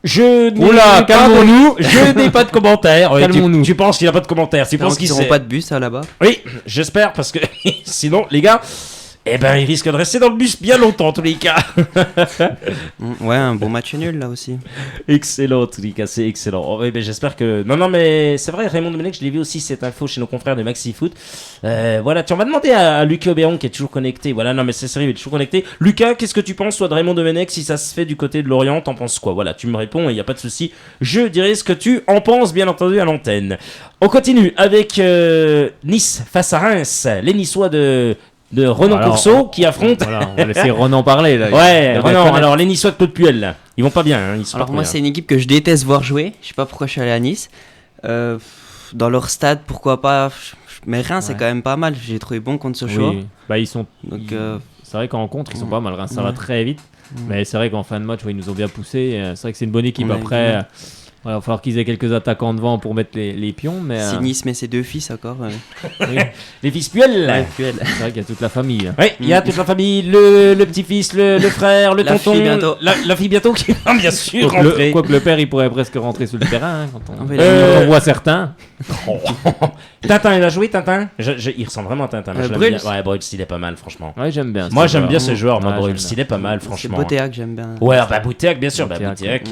calmons-nous, je n'ai pas de commentaires. Calmons-nous. Tu penses qu'il n'y a pas de commentaires? Tu penses qu'ils n'auront pas de bus là-bas? Oui, j'espère parce que sinon, les gars, ils risquent de rester dans le bus bien longtemps en tous les cas. Ouais, un bon match nul là aussi. Excellent, en tous les cas, c'est excellent. Oh, oui, j'espère que. Non, mais c'est vrai, Raymond Domenech, je l'ai vu aussi cette info chez nos confrères de Maxi Foot. Voilà, tu en vas demander à Lucas Obéron qui est toujours connecté. Voilà, non, mais c'est sérieux, il est toujours connecté. Lucas, qu'est-ce que tu penses, toi, de Raymond Domenech, si ça se fait du côté de Lorient? T'en penses quoi? Voilà, tu me réponds et il n'y a pas de souci. Je dirai ce que tu en penses, bien entendu, à l'antenne. On continue avec Nice face à Reims. Les Niçois de Renan Courceau qui affronte. Voilà, on va laisser Renan parler là. Ouais, Renan, alors les Niçois de Claude Puel là, ils vont pas bien. Hein, alors moi c'est une équipe que je déteste voir jouer. Je sais pas pourquoi je suis allé à Nice. Dans leur stade, pourquoi pas. Mais Reims c'est quand même pas mal. J'ai trouvé bon contre Sochaux. Oui. Ils sont. Donc c'est vrai qu'en contre ils sont pas mal. Reims ça va très vite. Mais c'est vrai qu'en fin de match ils nous ont bien poussé. C'est vrai que c'est une bonne équipe. Après Il va falloir qu'ils aient quelques attaquants devant pour mettre les pions. Mais, Si Nice met ses 2 fils encore. oui. Les fils Puel. Ouais, Puel. C'est vrai qu'il y a toute la famille. Oui, il y a toute la famille, le petit-fils, le frère, le La tonton. fille bientôt. La fille bientôt qui va bien sûr rentrer. Quoique le père, il pourrait presque rentrer sur le terrain quand on, mais quand on voit certains. Tintin, il a joué Tintin Il ressemble vraiment à Tintin. Moi, je l'aime Bruls. bien. Ouais, Bruls, il est pas mal, franchement. Ouais, j'aime bien. Moi, j'aime bien ce joueur, moi, Ouais, Bruls. j'aime Il est pas mal, C'est franchement. Botea que j'aime bien. Ouais, bah Boutiac, bien sûr. Boutiac, Boutiac,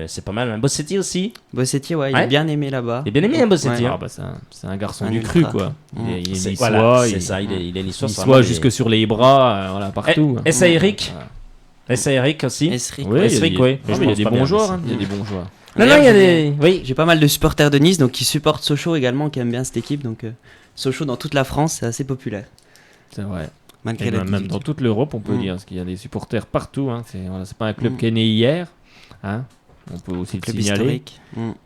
c'est pas mal. Bossetti aussi. Bossetti, ouais, il Ouais. est bien aimé là-bas. Il est bien aimé, hein, Bossetti. Ouais. hein. Ah, bah, c'est un garçon Un du ultra. cru, quoi. Il est C'est niçois. voilà, c'est ça, il est niçois. c'est Niçois vraiment jusque sur les bras, voilà, partout. Et ça, Eric Et Eric aussi. Esric. Oui, Esric, oui. il y a des bons joueurs. hein, Il y a des bons joueurs. Non, il y a des. Oui. J'ai pas mal de supporters de Nice donc qui supportent Sochaux également, qui aiment bien cette équipe. Donc Sochaux dans toute la France, c'est assez populaire. C'est vrai. Malgré Et la même dans toute l'Europe, on peut dire, parce qu'il y a des supporters partout. Hein. C'est pas un club qui est né hier. Hein. On peut aussi club le signaler. historique.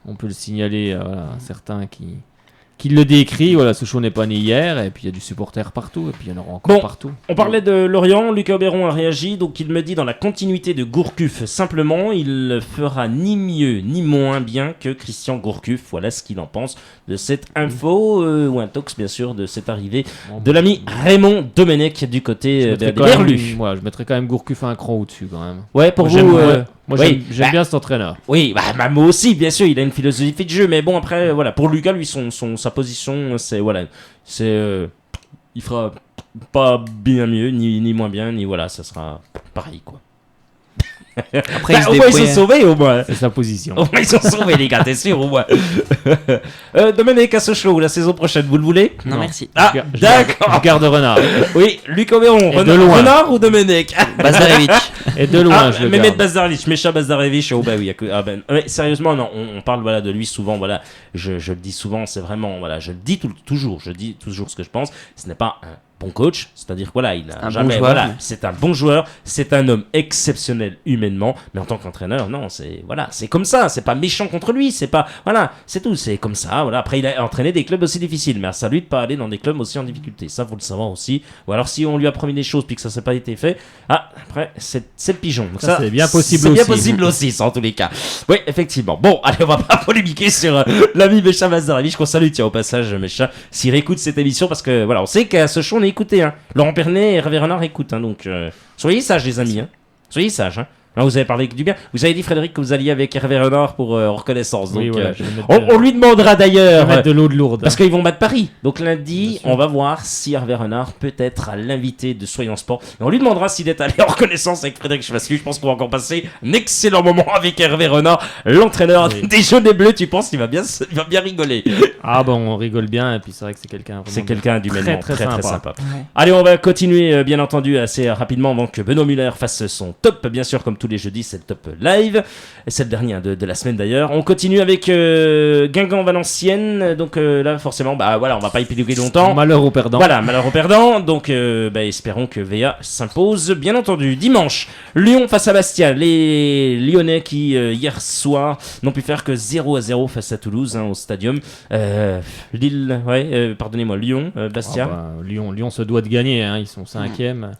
On peut le signaler à certains qui le décrit. Voilà, Sochaux n'est pas né hier, et puis il y a du supporter partout, et puis il y en aura encore partout. On parlait de Lorient, Lucas Oberon a réagi, donc il me dit dans la continuité de Gourcuff, simplement, il fera ni mieux ni moins bien que Christian Gourcuff. Voilà ce qu'il en pense de cette info, ou un tox bien sûr, de cette arrivée de l'ami Raymond Domenech du côté des Berlus. Je mettrais quand même Gourcuff un cran au-dessus quand même. Ouais, pour moi, vous... Moi oui, j'aime bien cet entraîneur. Oui, bah, moi aussi, bien sûr, il a une philosophie de jeu, mais bon, après, voilà, pour Lucas, lui, sa position, c'est, voilà, il fera pas bien mieux, ni moins bien, ni voilà, ça sera pareil, quoi. Après, au moins, ils sont sauvés, au moins. C'est sa position. Au moins, ils sont sauvés, les gars, t'es sûr, au moins. Domenech à Sochaux, la saison prochaine, vous le voulez? Non, merci. Ah, d'accord. Je garde Renard. Oui, Luc Oberon, de loin. Renard ou Domenech? Bazarevich. Et de loin, je le Mehmet garde. Bazarevich, Mecha Bazarevich, oh bah oui, mais sérieusement, non, on parle voilà, de lui souvent, voilà, je le dis souvent, c'est vraiment, voilà, je le dis toujours ce que je pense, ce n'est pas un bon coach, c'est-à-dire que voilà, il a Un jamais, bon joueur, voilà, mais- c'est un bon joueur, c'est un homme exceptionnel humainement, mais en tant qu'entraîneur, non, c'est voilà, c'est comme ça, c'est pas méchant contre lui, c'est pas, voilà, c'est tout, c'est comme ça, voilà. Après, il a entraîné des clubs aussi difficiles, mais à lui de pas aller dans des clubs aussi en difficulté, ça faut le savoir aussi. Ou alors si on lui a promis des choses puis que ça s'est pas été fait, après c'est le pigeon. Donc Ça, c'est bien possible c'est bien aussi. possible aussi, ça, en tous les cas. Oui, effectivement. Bon, allez, on va pas polémiquer sur l'ami Mecha Bazarevich, qu'on salue, tiens, au passage, Mecha, s'il réécoute cette émission, parce que voilà, on sait qu'à ce show, on est écouté, hein. Laurent Pernet et Hervé Renard écoutent, hein, donc soyez sages, les amis, hein. Soyez sages, hein. Là, vous avez parlé du bien. Vous avez dit, Frédéric, que vous alliez avec Hervé Renard pour reconnaissance. Donc, Oui, voilà, je vais mettre on lui demandera d'ailleurs. mettre de l'eau de lourde. Parce qu'ils vont battre Paris. Donc lundi, on va voir si Hervé Renard peut être l'invité de Soyons Sport. Et on lui demandera s'il est allé en reconnaissance avec Frédéric Chevaslu. Je pense qu'on va encore passer un excellent moment avec Hervé Renard, l'entraîneur des Jaunes et Bleus. Tu penses qu'il va bien rigoler? Ah bon, on rigole bien, et puis c'est vrai que c'est quelqu'un C'est quelqu'un d'humainement très sympa. Ouais. Allez, on va continuer bien entendu assez rapidement avant que Benoît Muller fasse son top, bien sûr, comme tous les jeudis, c'est le top live. Et c'est le dernier de la semaine d'ailleurs. On continue avec Guingamp-Valenciennes. Donc là, forcément, bah voilà, on va pas y péduguer longtemps. Malheur aux perdants. Voilà, malheur aux perdants. Donc espérons que VA s'impose. Bien entendu, dimanche, Lyon face à Bastia. Les Lyonnais qui, hier soir, n'ont pu faire que 0-0 face à Toulouse, hein, au Stadium. Lille, pardonnez-moi, Lyon, Bastia. Lyon se doit de gagner, hein, ils sont 5e.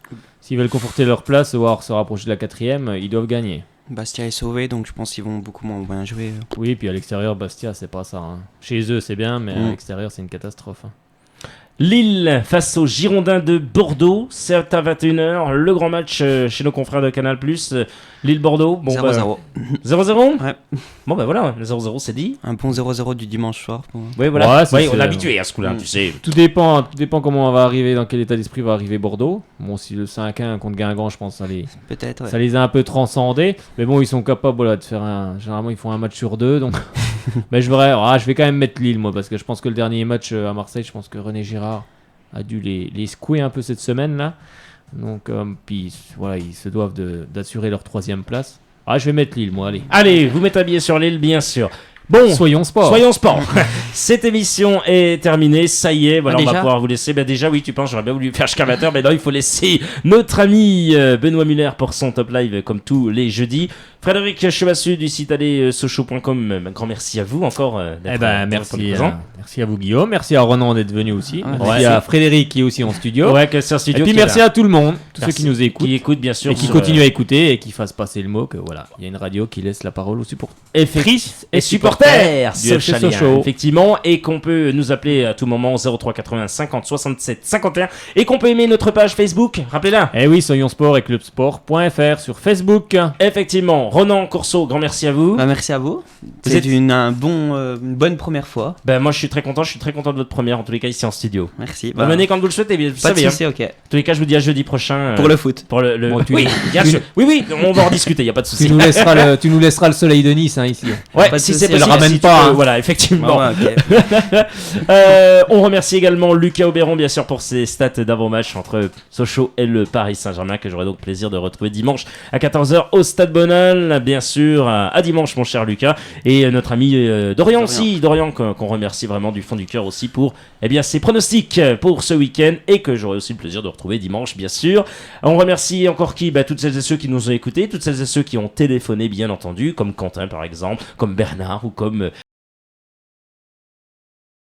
S'ils veulent conforter leur place, voire se rapprocher de la 4e, ils doivent gagner. Bastia est sauvé, donc je pense qu'ils vont beaucoup moins bien jouer. Oui, puis à l'extérieur, Bastia, c'est pas ça. Hein. Chez eux, c'est bien, mais à l'extérieur, c'est une catastrophe. Hein. Lille face aux Girondins de Bordeaux, c'est à 21h, le grand match chez nos confrères de Canal+. Lille-Bordeaux, bon 0-0. 0-0 Ouais. Bon bah voilà, le 0-0 c'est dit. Un bon 0-0 du dimanche soir. Oui, voilà. Ouais, Oui, on est habitué à ce coup-là, tu sais. Tout dépend comment on va arriver, dans quel état d'esprit va arriver Bordeaux. Bon, si le 5-1 contre Guingamp, je pense que Peut-être, ouais. ça les a un peu transcendés. Mais bon, ils sont capables voilà, de faire généralement, ils font un match sur 2. Donc... mais je vais quand même mettre Lille, moi, parce que je pense que le dernier match à Marseille, je pense que René Girard a dû les secouer un peu cette semaine-là. Donc, puis voilà, ils se doivent d'assurer leur 3e place. Je vais mettre Lille, moi, allez. Allez, vous mettez habillé sur Lille, bien sûr. Bon, soyons sport. Soyons sport. Cette émission est terminée, ça y est. Voilà, on va pouvoir vous laisser. Ben déjà, oui, tu penses, j'aurais bien voulu faire Schcavateur, mais non, il faut laisser notre ami Benoît Muller pour son top live comme tous les jeudis. Frédéric Chevassu du site allez-sochaux.com, grand merci à vous encore d'être merci à vous Guillaume, merci à Ronan d'être venu aussi, merci ouais. à Frédéric qui est aussi en studio. Ouais, que c'est un studio. Et puis merci à tout le monde, tous ceux qui nous écoutent, qui écoutent bien sûr, et qui continuent à écouter et qui fassent passer le mot que voilà, il y a une radio qui laisse la parole aux supporters et supporters du FC Sochaux, effectivement, et qu'on peut nous appeler à tout moment 03 80 50 67 51 et qu'on peut aimer notre page Facebook, rappelez-la. Eh oui, Soyons Sport et clubsport.fr sur Facebook. Effectivement, Ronan Courceau, grand merci à vous. Merci à vous. C'est une bonne première fois. Ben moi je suis très content de votre première en tous les cas ici en studio. Merci. Venez quand vous le souhaitez, vous savez. Souci, ok. En tous les cas, je vous dis à jeudi prochain. Pour le foot. Pour le bon, oui, bien sûr. Oui, on va en discuter, il y a pas de souci. Tu nous laisseras le soleil de Nice ici. Ouais, si c'est possible, le ramène pas. Voilà, effectivement. Ah ouais, okay. On remercie également Lucas Auberon bien sûr pour ses stats d'avant-match entre Sochaux et le Paris Saint-Germain que j'aurai donc plaisir de retrouver dimanche à 14h au Stade Bonal, bien sûr. À dimanche mon cher Lucas, et notre ami Dorian aussi, Dorian qu'on remercie vraiment du fond du cœur aussi pour ses pronostics pour ce week-end et que j'aurai aussi le plaisir de retrouver dimanche bien sûr. On remercie encore toutes celles et ceux qui nous ont écoutés, toutes celles et ceux qui ont téléphoné bien entendu, comme Quentin par exemple, comme Bernard ou comme